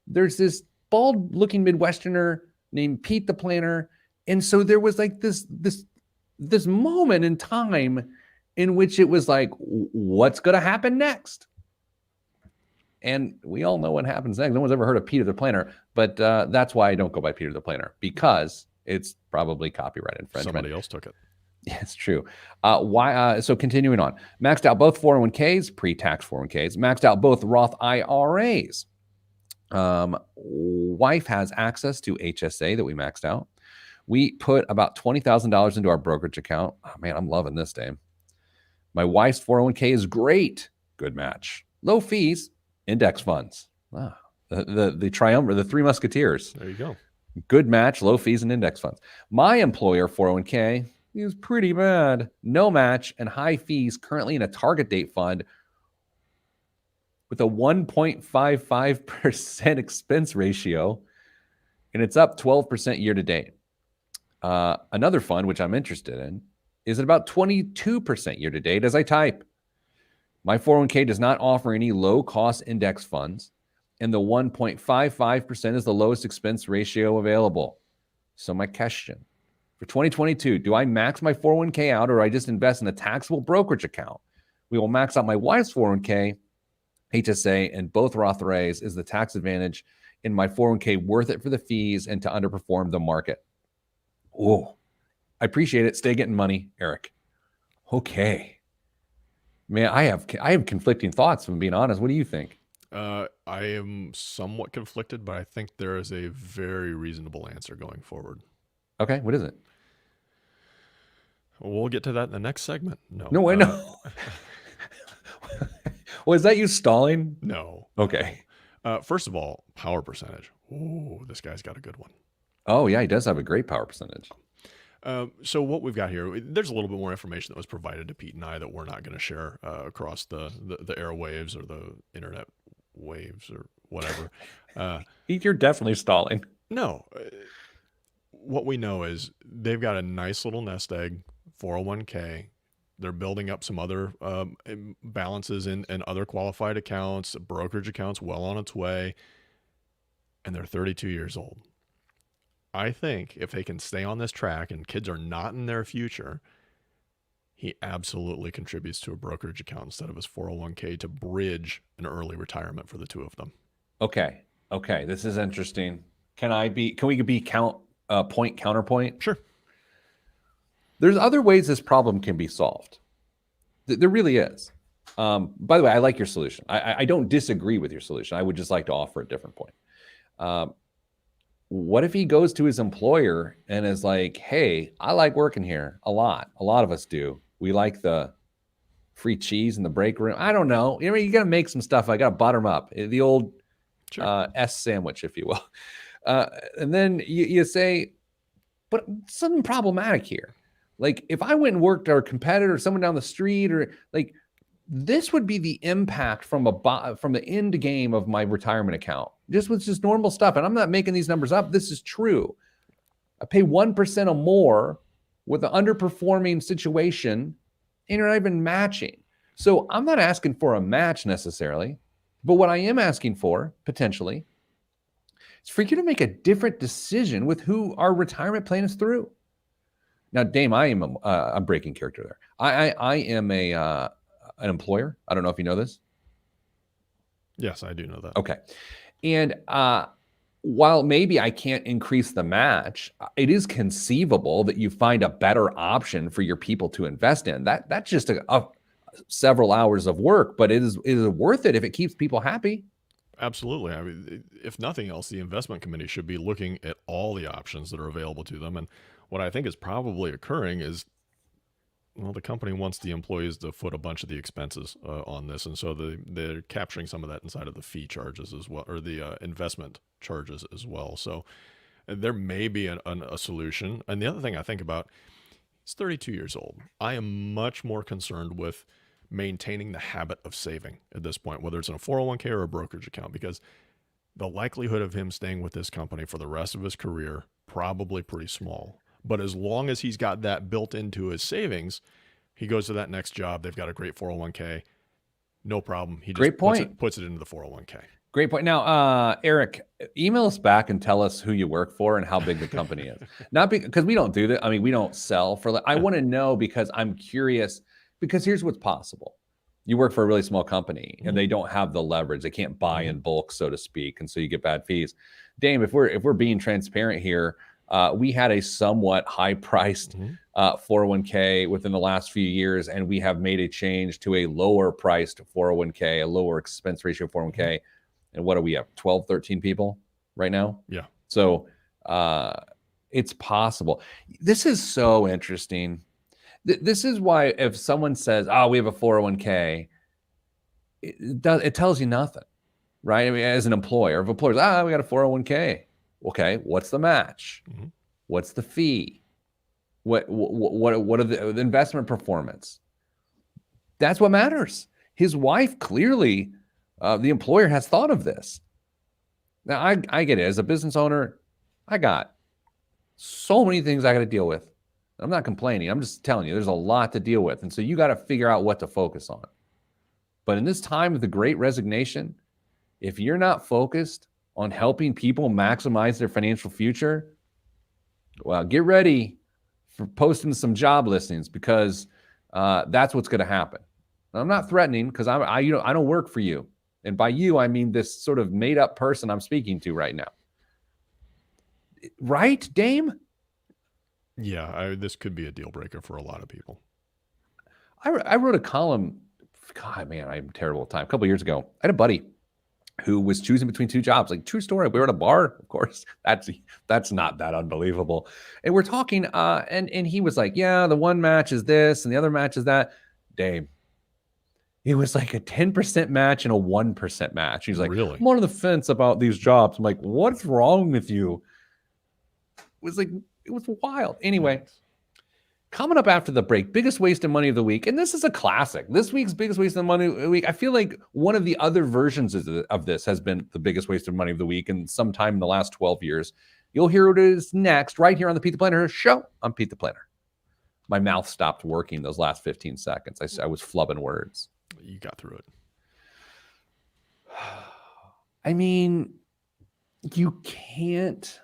There's this bald-looking Midwesterner named Pete the Planner. And so there was like this moment in time in which it was like, what's going to happen next? And we all know what happens next. No one's ever heard of Peter the Planner, but that's why I don't go by Peter the Planner, because it's probably copyright infringement. Somebody else took it. Yeah, it's true. So continuing on, maxed out both 401ks, pre-tax 401ks, maxed out both Roth IRAs. Wife has access to HSA that we maxed out. We put about $20,000 into our brokerage account. Oh man, I'm loving this, Dame. My wife's 401k is great. Good match. Low fees. Index funds. The triumvirate, the three musketeers. There you go. Good match, low fees, and index funds. My employer 401k is pretty bad. No match and high fees, currently in a target date fund with a 1.55% expense ratio, and it's up 12% year to date. Another fund, which I'm interested in, is at about 22% year to date as I type. My 401k does not offer any low-cost index funds, and the 1.55% is the lowest expense ratio available. So my question, for 2022, do I max my 401k out, or do I just invest in a taxable brokerage account? We will max out my wife's 401k, HSA, and both Roth IRAs. Is the tax advantage in my 401k worth it for the fees and to underperform the market? Oh, I appreciate it. Stay getting money, Eric. Okay. Man, I have conflicting thoughts, if I'm being honest. What do you think? I am somewhat conflicted, but I think there is a very reasonable answer going forward. Okay, what is it? We'll get to that in the next segment. No, wait, no. Was that you stalling? No. Okay. First of all, power percentage. Ooh, this guy's got a good one. Oh, yeah, he does have a great power percentage. So what we've got here, there's a little bit more information that was provided to Pete and I that we're not going to share across the airwaves or the internet waves or whatever. You're definitely stalling. No. What we know is they've got a nice little nest egg, 401k. They're building up some other balances in other qualified accounts, brokerage accounts, well on its way. And they're 32 years old. I think if they can stay on this track and kids are not in their future, he absolutely contributes to a brokerage account instead of his 401k to bridge an early retirement for the two of them. Okay. This is interesting. Can we be point counterpoint? Sure. There's other ways this problem can be solved. There really is. By the way, I like your solution. I don't disagree with your solution. I would just like to offer a different point. What if he goes to his employer and is like, hey, I like working here a lot. A lot of us do. We like the free cheese in the break room. I don't know. You got to make some stuff. I got to bottom up. The old S sandwich, if you will. And then you say, but something problematic here. Like if I went and worked for a competitor, someone down the street, or like this would be the impact from the end game of my retirement account. Just with just normal stuff. And I'm not making these numbers up. This is true. I pay 1% or more with an underperforming situation, and you're not even matching. So I'm not asking for a match necessarily, but what I am asking for potentially is for you to make a different decision with who our retirement plan is through. Now, Dame, I'm breaking character there. I am an employer. I don't know if you know this. Yes, I do know that. Okay. And while maybe I can't increase the match, it is conceivable that you find a better option for your people to invest in. That's just several hours of work, but it is worth it if it keeps people happy. Absolutely. I mean, if nothing else, the investment committee should be looking at all the options that are available to them. And what I think is probably occurring is, well, the company wants the employees to foot a bunch of the expenses on this. And so they're capturing some of that inside of the fee charges as well, or the investment charges as well. So there may be a solution. And the other thing I think about, he's 32 years old. I am much more concerned with maintaining the habit of saving at this point, whether it's in a 401k or a brokerage account, because the likelihood of him staying with this company for the rest of his career, probably pretty small. But as long as he's got that built into his savings, he goes to that next job. They've got a great 401k. No problem. He just puts it into the 401k. Great point. Now, Eric, email us back and tell us who you work for and how big the company is. Not because we don't do that. I mean, we don't sell for. I want to know because I'm curious. Because here's what's possible. You work for a really small company and they don't have the leverage. They can't buy in bulk, so to speak. And so you get bad fees. Dame, if we're being transparent here, we had a somewhat high-priced 401k within the last few years, and we have made a change to a lower-priced 401k, a lower expense ratio 401k. And what do we have? 12, 13 people right now? Yeah. So it's possible. This is so interesting. This is why if someone says, oh, we have a 401k, it tells you nothing, right? I mean, as an employer, if employers, we got a 401k. Okay, what's the match? Mm-hmm. What's the fee? What are the investment performance? That's what matters. His wife clearly, the employer has thought of this. Now, I get it. As a business owner, I got so many things I got to deal with. I'm not complaining. I'm just telling you, there's a lot to deal with. And so you got to figure out what to focus on. But in this time of the great resignation, if you're not focused on helping people maximize their financial future, well, get ready for posting some job listings because that's what's going to happen. Now, I'm not threatening because I don't work for you. And by you, I mean this sort of made up person I'm speaking to right now. Right, Dame? Yeah, this could be a deal breaker for a lot of people. I wrote a column. God, man, I'm terrible at time. A couple of years ago, I had a buddy who was choosing between two jobs. Like, true story. We were at a bar, of course. That's not that unbelievable. And we're talking, and he was like, yeah, the one match is this and the other match is that. Dave, it was like a 10% match and a 1% match. He's like, Really? I'm on the fence about these jobs. I'm like, what's wrong with you? It was wild. Anyway, Nice. coming up after the break, biggest waste of money of the week. And this is a classic. This week's biggest waste of money of the week. I feel like one of the other versions of this has been the biggest waste of money of the week in sometime in the last 12 years. You'll hear what it is next right here on the Pete the Planner show. I'm Pete the Planner. My mouth stopped working those last 15 seconds. I was flubbing words. You got through it. I mean, you can't.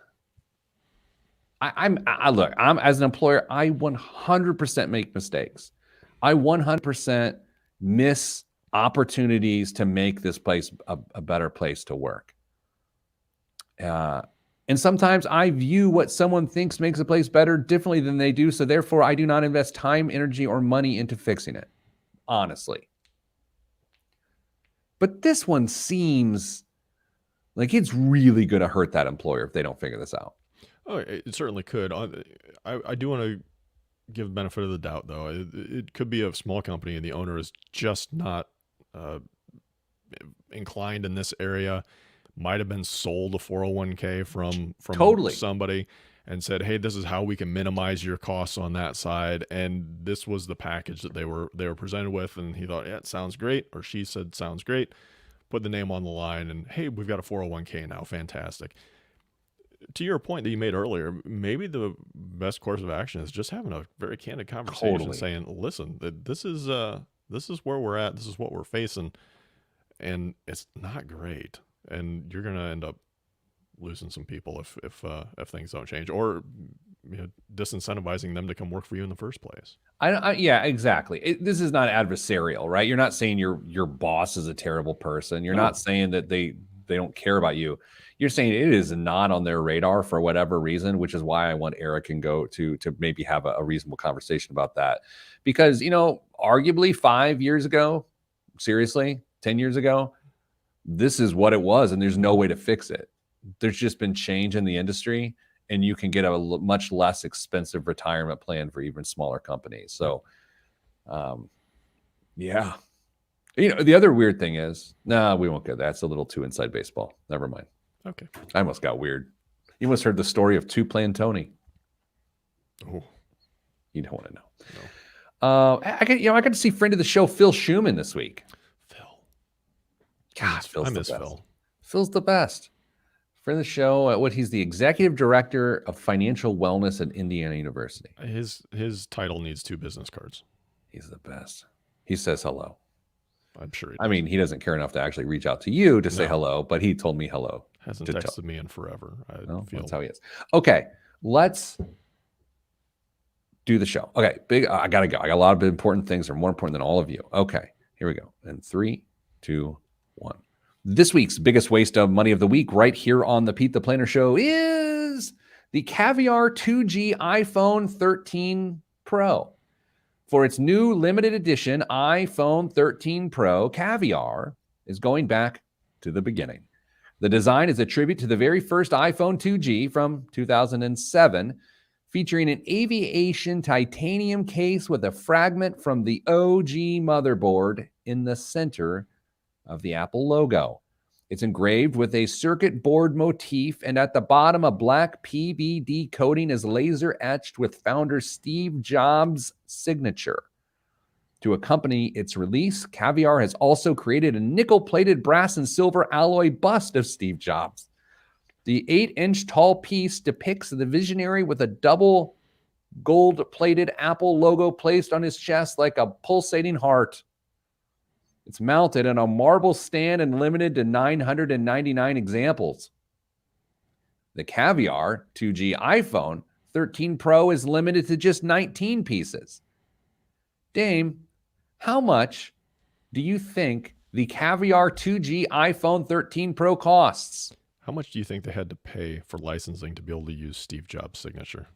I'm as an employer, I 100% make mistakes. I 100% miss opportunities to make this place a better place to work. And sometimes I view what someone thinks makes a place better differently than they do. So therefore, I do not invest time, energy, or money into fixing it, honestly. But this one seems like it's really going to hurt that employer if they don't figure this out. Oh, it certainly could. I do want to give the benefit of the doubt, though. It could be a small company and the owner is just not inclined in this area. Might have been sold a 401k from Totally. somebody and said, hey, this is how we can minimize your costs on that side. And this was the package that they were presented with. And he thought, yeah, it sounds great. Or she said, sounds great. Put the name on the line and, hey, we've got a 401k now. Fantastic. To your point that you made earlier, maybe the best course of action is just having a very candid conversation, Totally. saying, listen, this is where we're at. This is what we're facing. And it's not great. And you're going to end up losing some people if things don't change, or disincentivizing them to come work for you in the first place. Yeah, exactly. This is not adversarial, right? You're not saying your boss is a terrible person. You're not saying that they don't care about you. You're saying it is not on their radar for whatever reason, which is why I want Eric and Go to maybe have a reasonable conversation about that. Because, arguably 5 years ago, seriously, 10 years ago, this is what it was, and there's no way to fix it. There's just been change in the industry, and you can get a much less expensive retirement plan for even smaller companies. So, yeah. The other weird thing is, we won't go. That's a little too inside baseball. Never mind. Okay. I almost got weird. You almost heard the story of Two Playing Tony. Oh, You don't want to know. no. I got to see friend of the show, Phil Schumann, this week. Phil. God, I miss Phil. Phil's the best. Friend of the show, he's the executive director of financial wellness at Indiana University. His title needs 2 business cards. He's the best. He says hello. I'm sure. I mean, he doesn't care enough to actually reach out to you to say hello, but he told me hello. Hasn't texted me in forever. That's how he is. Okay, let's do the show. Okay, I gotta go. I got a lot of important things that are more important than all of you. Okay, here we go. And 3, 2, 1. This week's biggest waste of money of the week, right here on the Pete the Planner Show, is the Caviar 2G iPhone 13 Pro. For its new limited edition iPhone 13 Pro, Caviar is going back to the beginning. The design is a tribute to the very first iPhone 2G from 2007, featuring an aviation titanium case with a fragment from the OG motherboard in the center of the Apple logo. It's engraved with a circuit board motif, and at the bottom, a black PVD coating is laser etched with founder Steve Jobs' signature. To accompany its release, Caviar has also created a nickel-plated brass and silver alloy bust of Steve Jobs. The 8-inch tall piece depicts the visionary with a double gold-plated Apple logo placed on his chest like a pulsating heart. It's mounted on a marble stand and limited to 999 examples. The Caviar 2G iPhone 13 Pro is limited to just 19 pieces. Dame, how much do you think the Caviar 2G iPhone 13 Pro costs? How much do you think they had to pay for licensing to be able to use Steve Jobs' signature?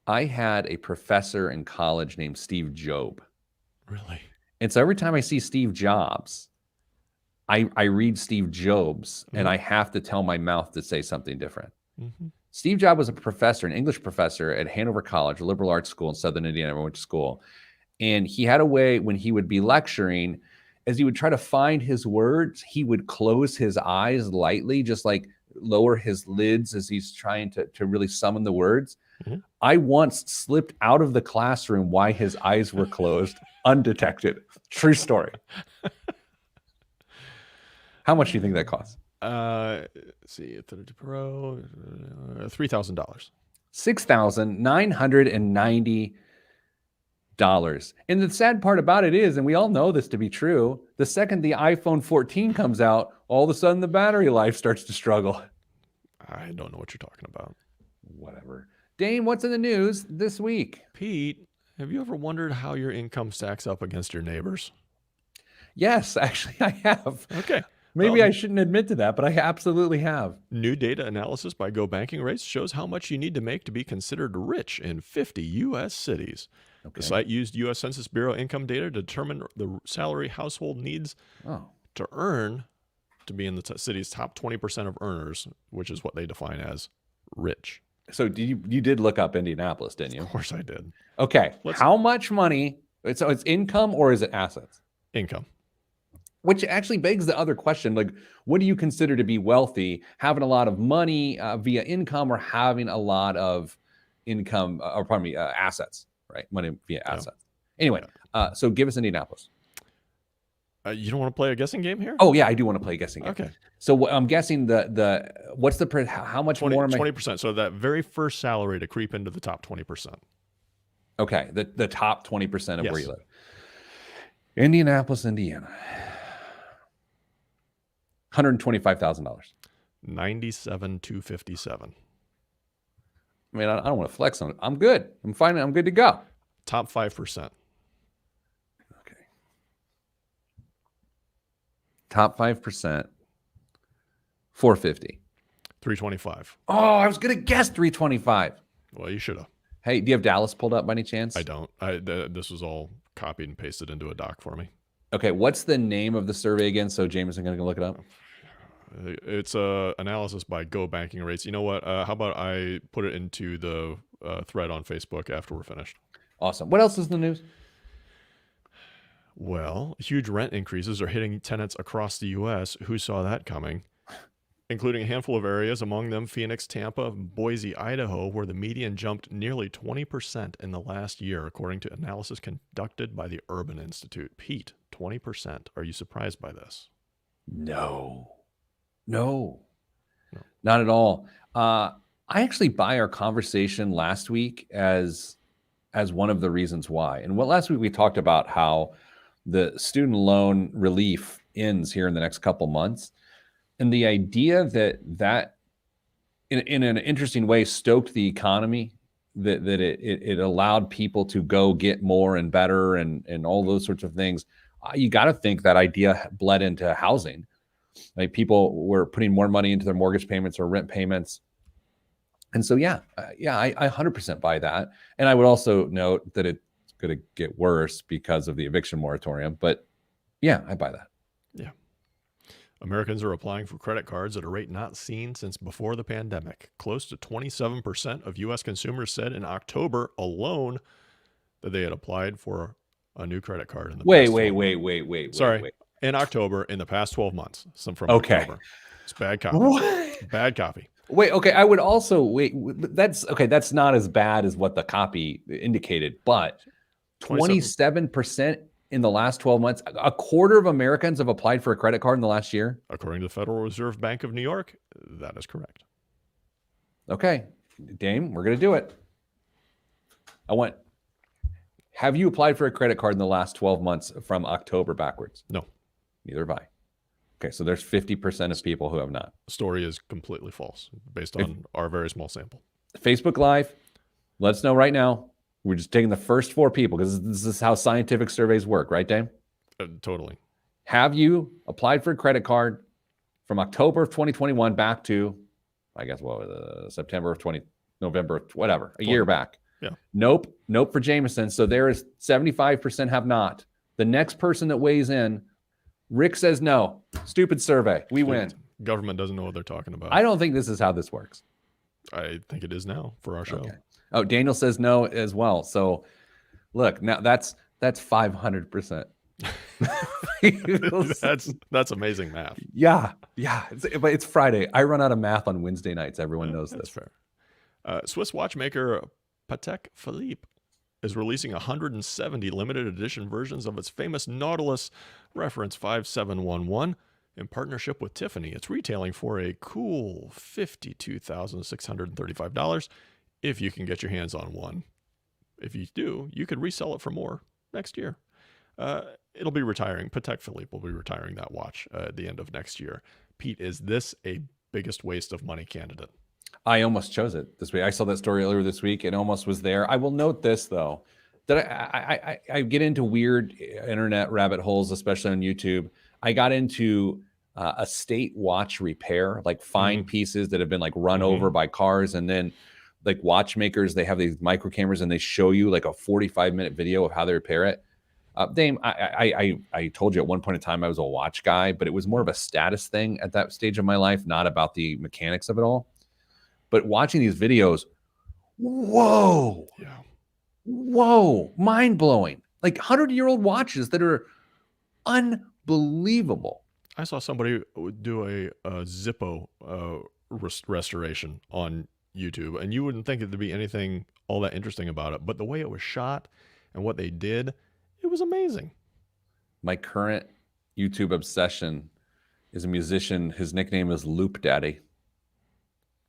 I had a professor in college named Steve Job. Really? And so every time I see Steve Jobs, I read Steve Jobs and Mhm. I have to tell my mouth to say something different. Mm-hmm. Steve Jobs was a professor, an English professor at Hanover College, a liberal arts school in Southern Indiana, where I went to school. And he had a way when he would be lecturing, as he would try to find his words, he would close his eyes lightly, just like lower his lids as he's trying to really summon the words. Mhm. I once slipped out of the classroom while his eyes were closed, undetected. True story. How much do you think that costs? Let's see, 30 Pro, $3,000. $6,990. And the sad part about it is, and we all know this to be true, the second the iPhone 14 comes out, all of a sudden the battery life starts to struggle. I don't know what you're talking about. Whatever. Dane, what's in the news this week? Pete, have you ever wondered how your income stacks up against your neighbors? Yes, actually, I have. Okay. Maybe Well, I shouldn't admit to that, but I absolutely have. New data analysis by Go Banking Rates shows how much you need to make to be considered rich in 50 U.S. cities. Okay. The site used U.S. Census Bureau income data to determine the salary household needs Oh, to earn to be in the city's top 20% of earners, which is what they define as rich. so you did look up Indianapolis, didn't you? Of course I did. Okay. Let's- How much money? So it's income or is it assets? Income. Which actually begs the other question, like, what do you consider to be wealthy? Having a lot of money via income or having a lot of income, assets, right? Money via assets. Anyway, so give us Indianapolis. You don't want to play a guessing game here? Oh, yeah, I do want to play a guessing game. Okay. So I'm guessing what's how much 20, more am I? 20%. So that very first salary to creep into the top 20%. Okay, the top 20% of where Yes. you live. Indianapolis, Indiana. $125,000. 97,257. I mean, I don't want to flex on it. I'm good. I'm fine. I'm good to go. Top 5%. Okay. Top 5%. 450. 325. Oh, I was gonna guess 325. Well, you should have. Hey, do you have Dallas pulled up by any chance? I don't. This was all copied and pasted into a doc for me. Okay, what's the name of the survey again? So Jameson gonna go look it up. It's a analysis by Go Banking Rates. You know what? How about I put it into the thread on Facebook after we're finished? Awesome. What else is in the news? Well, huge rent increases are hitting tenants across the U.S. Who saw that coming? Including a handful of areas, among them Phoenix, Tampa, Boise, Idaho, where the median jumped nearly 20% in the last year, according to analysis conducted by the Urban Institute. Pete, 20%. Are you surprised by this? No, not at all. I actually buy our conversation last week as one of the reasons why. And last week we talked about how the student loan relief ends here in the next couple months. And the idea that in an interesting way stoked the economy, that it allowed people to go get more and better and all those sorts of things. You got to think that idea bled into housing. Like people were putting more money into their mortgage payments or rent payments. And so, I 100% buy that. And I would also note that it's going to get worse because of the eviction moratorium. But yeah, I buy that. Yeah. Americans are applying for credit cards at a rate not seen since before the pandemic. Close to 27% of U.S. consumers said in October alone that they had applied for a new credit card in the past 12 months. Sorry. In October, in the past 12 months. From October. It's bad copy. What? Bad copy. Wait, okay. I would also that's okay. That's not as bad as what the copy indicated, but 27% in the last 12 months, a quarter of Americans have applied for a credit card in the last year. According to the Federal Reserve Bank of New York, that is correct. Okay, Dame, we're going to do it. Have you applied for a credit card in the last 12 months from October backwards? No. Neither have I. Okay, so there's 50% of people who have not. The story is completely false based on our very small sample. Facebook Live, let us know right now. We're just taking the first 4 people because this is how scientific surveys work, right, Dame? Totally. Have you applied for a credit card from October of 2021 back to, I guess, September of November, whatever, a year back? Yeah. Nope for Jameson. So there is 75% have not. The next person that weighs in, Rick says no. Stupid survey. We win. Government doesn't know what they're talking about. I don't think this is how this works. I think it is now for our show. Okay. Oh, Daniel says no as well. So look, now that's 500%. That's amazing math. Yeah. But it's Friday. I run out of math on Wednesday nights. Everyone knows That's this. fair. Swiss watchmaker Patek Philippe is releasing 170 limited edition versions of its famous Nautilus reference 5711 in partnership with Tiffany. It's retailing for a cool $52,635 if you can get your hands on one. If you do, you could resell it for more next year. It'll be retiring. Patek Philippe will be retiring that watch at the end of next year. Pete, is this a biggest waste of money candidate? I almost chose it this week. I saw that story earlier this week. It almost was there. I will note this, though, that I get into weird internet rabbit holes, especially on YouTube. I got into estate watch repair, like fine pieces that have been like run over by cars. And then like watchmakers, they have these micro cameras and they show you like a 45-minute video of how they repair it. Dame, I told you at one point in time I was a watch guy, but it was more of a status thing at that stage of my life, not about the mechanics of it all. But watching these videos, whoa, mind-blowing. Like 100-year-old watches that are unbelievable. I saw somebody do a Zippo restoration on YouTube, and you wouldn't think there'd be anything all that interesting about it. But the way it was shot and what they did, it was amazing. My current YouTube obsession is a musician. His nickname is Loop Daddy.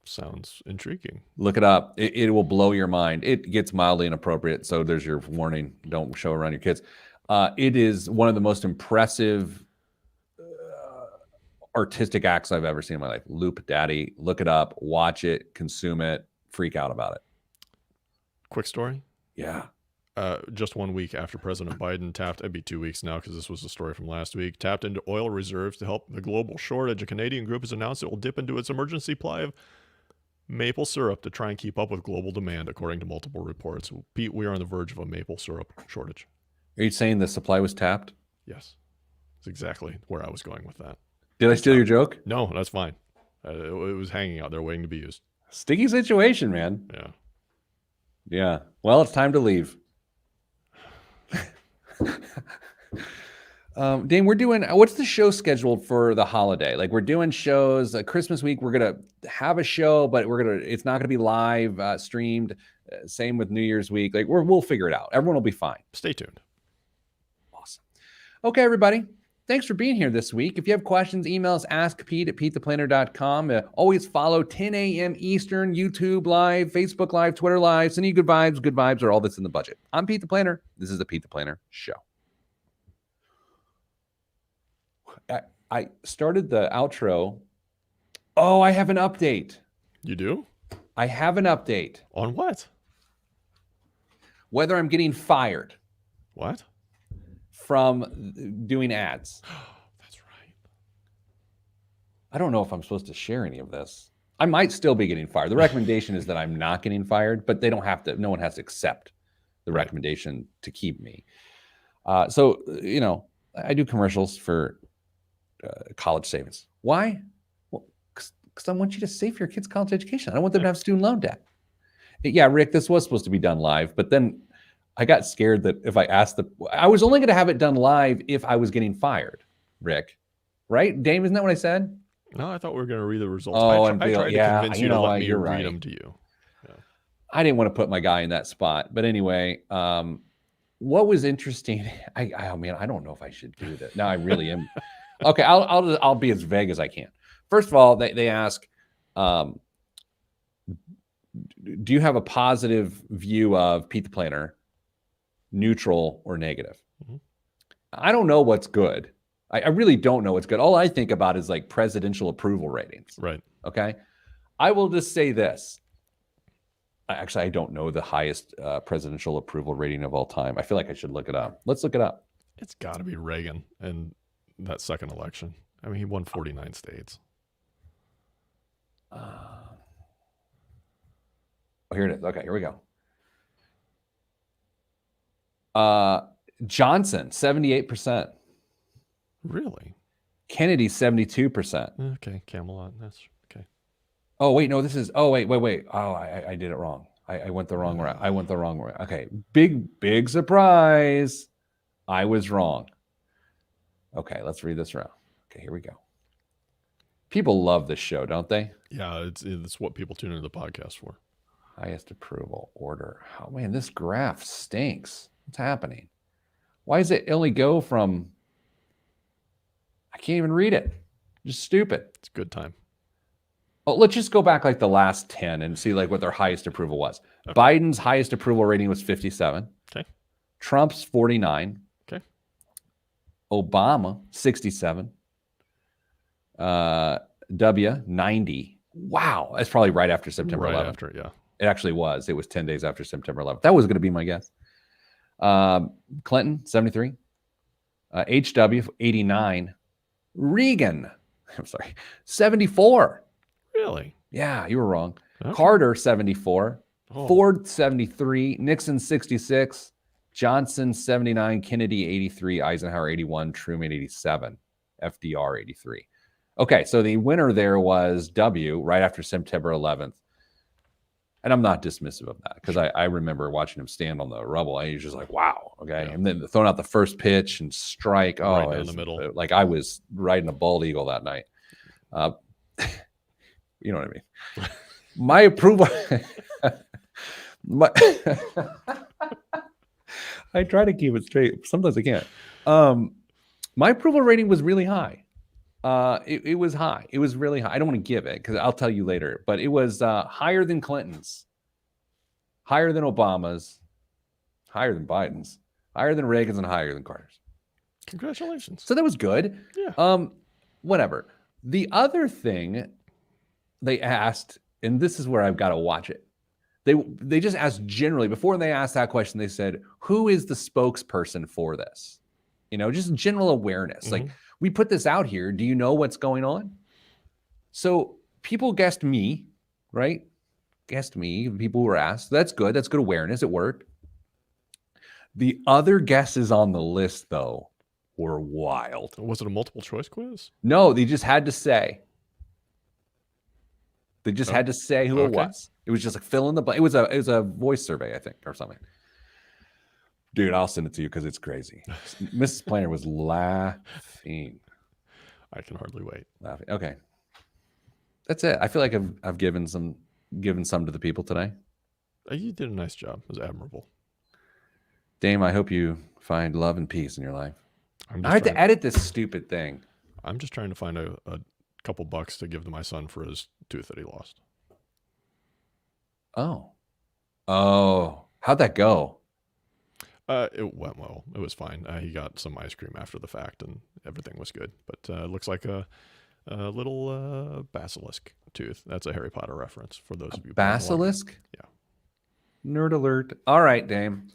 Sounds intriguing. Look it up. It will blow your mind. It gets mildly inappropriate, so there's your warning. Don't show around your kids. It is one of the most impressive artistic acts I've ever seen in my life. Loop Daddy. Look it up. Watch it. Consume it. Freak out about it. Quick story. Yeah. Just 1 week after President Biden tapped, it'd be 2 weeks now because this was the story from last week, tapped into oil reserves to help the global shortage. A Canadian group has announced it will dip into its emergency supply of maple syrup to try and keep up with global demand, according to multiple reports. Pete, we are on the verge of a maple syrup shortage. Are you saying the supply was tapped? Yes. That's exactly where I was going with that. Did I steal your joke? No, that's fine. It was hanging out there waiting to be used. Sticky situation, man. Yeah. Yeah. Well, it's time to leave. Dane, we're doing, what's the show scheduled for the holiday? Like we're doing shows, Christmas week, we're going to have a show, but it's not going to be live streamed. Same with New Year's week. Like we'll figure it out. Everyone will be fine. Stay tuned. Awesome. Okay, everybody. Thanks for being here this week. If you have questions, email us, askpete@petetheplanner.com. Always follow 10 a.m. Eastern, YouTube Live, Facebook Live, Twitter Live. Send you good vibes. Good vibes are all that's in the budget. I'm Pete the Planner. This is the Pete the Planner Show. I started the outro. Oh, I have an update. You do? I have an update. On what? Whether I'm getting fired. What? From doing ads. That's right. I don't know if I'm supposed to share any of this. I might still be getting fired. The recommendation is that I'm not getting fired, but they don't have to, no one has to accept the recommendation to keep me. So, I do commercials for college savings. Why? Well, because I want you to save for your kids' college education. I don't want them to have student loan debt. Yeah, Rick, this was supposed to be done live, but then I got scared that if I asked I was only going to have it done live if I was getting fired, Rick. Right? Dave, isn't that what I said? No, I thought we were going to read the results. Oh, I tried to convince you to let me read them to you. Yeah. I didn't want to put my guy in that spot. But anyway, what was interesting, I don't know if I should do that. No, I really am. Okay, I'll be as vague as I can. First of all, they ask, do you have a positive view of Pete the Planner, neutral or negative? Mm-hmm. I don't know what's good. I really don't know what's good. All I think about is like presidential approval ratings. Right. Okay. I will just say this. Actually, I don't know the highest presidential approval rating of all time. I feel like I should look it up. Let's look it up. It's got to be Reagan and that second election. I mean, he won 49 states. Here it is. Okay, here we go. Johnson, 78%. Really? Kennedy, 72%. Okay, Camelot. That's okay. Oh, wait, no, this is, oh, wait. Oh, I did it wrong. I went the wrong way. I went the wrong way. Okay, big surprise. I was wrong. Okay, let's read this round. Okay, here we go. People love this show, don't they? Yeah, it's what people tune into the podcast for. Highest approval order. Oh, man, this graph stinks. What's happening? Why does it only go from, I can't even read it. Just stupid. It's a good time. Well, let's just go back like the last 10 and see like what their highest approval was. Okay. Biden's highest approval rating was 57. Okay. Trump's 49. Okay. Obama, 67. W, 90. Wow. That's probably right after September 11th. Right after, yeah. It actually was. It was 10 days after September 11th. That was going to be my guess. Clinton, 73. HW, 89. Reagan, I'm sorry, 74. Really? Yeah, you were wrong. Okay. Carter, 74. Oh. Ford, 73. Nixon, 66. Johnson, 79. Kennedy, 83. Eisenhower, 81. Truman, 87. FDR, 83. Okay, so the winner there was W right after September 11th. And I'm not dismissive of that because I remember watching him stand on the rubble. And he was just like, wow. Okay. Yeah. And then throwing out the first pitch and strike. Oh, Right down the middle. Like I was riding a bald eagle that night. You know what I mean? My approval. I try to keep it straight. Sometimes I can't. My approval rating was really high. It was high. It was really high. I don't want to give it because I'll tell you later, but it was higher than Clinton's, higher than Obama's, higher than Biden's, higher than Reagan's, and higher than Carter's. Congratulations. So that was good. Yeah. Whatever. The other thing they asked, and this is where I've got to watch it. They just asked generally, before they asked that question, they said, who is the spokesperson for this? You know, just general awareness. Mm-hmm. Like, we put this out here. Do you know what's going on? So people guessed me, right? Guessed me. People were asked. That's good. That's good awareness. It worked. The other guesses on the list, though, were wild. Was it a multiple choice quiz? No, they just had to say. They just had to say who it was. It was just like fill in the blank. It was a voice survey, I think, or something. Dude, I'll send it to you because it's crazy. Mrs. Planner was laughing. I can hardly wait. Laughing. Okay, that's it. I feel like I've given some to the people today. You did a nice job. It was admirable. Dame, I hope you find love and peace in your life. I have to edit this stupid thing. I'm just trying to find a couple bucks to give to my son for his tooth that he lost. Oh, how'd that go? It went well. It was fine. He got some ice cream after the fact, and everything was good. But it looks like a little basilisk tooth. That's a Harry Potter reference for those of you. Basilisk? Yeah. Nerd alert. All right, Dame.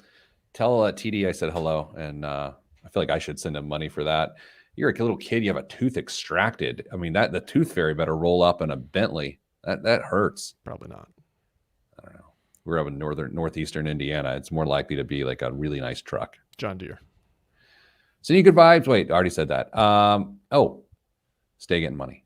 Tell TD I said hello, and I feel like I should send him money for that. You're a little kid. You have a tooth extracted. I mean, the tooth fairy better roll up in a Bentley. That hurts. Probably not. I don't know. We're up in northeastern Indiana. It's more likely to be like a really nice truck. John Deere. So you good vibes. Wait, I already said that. Stay getting money.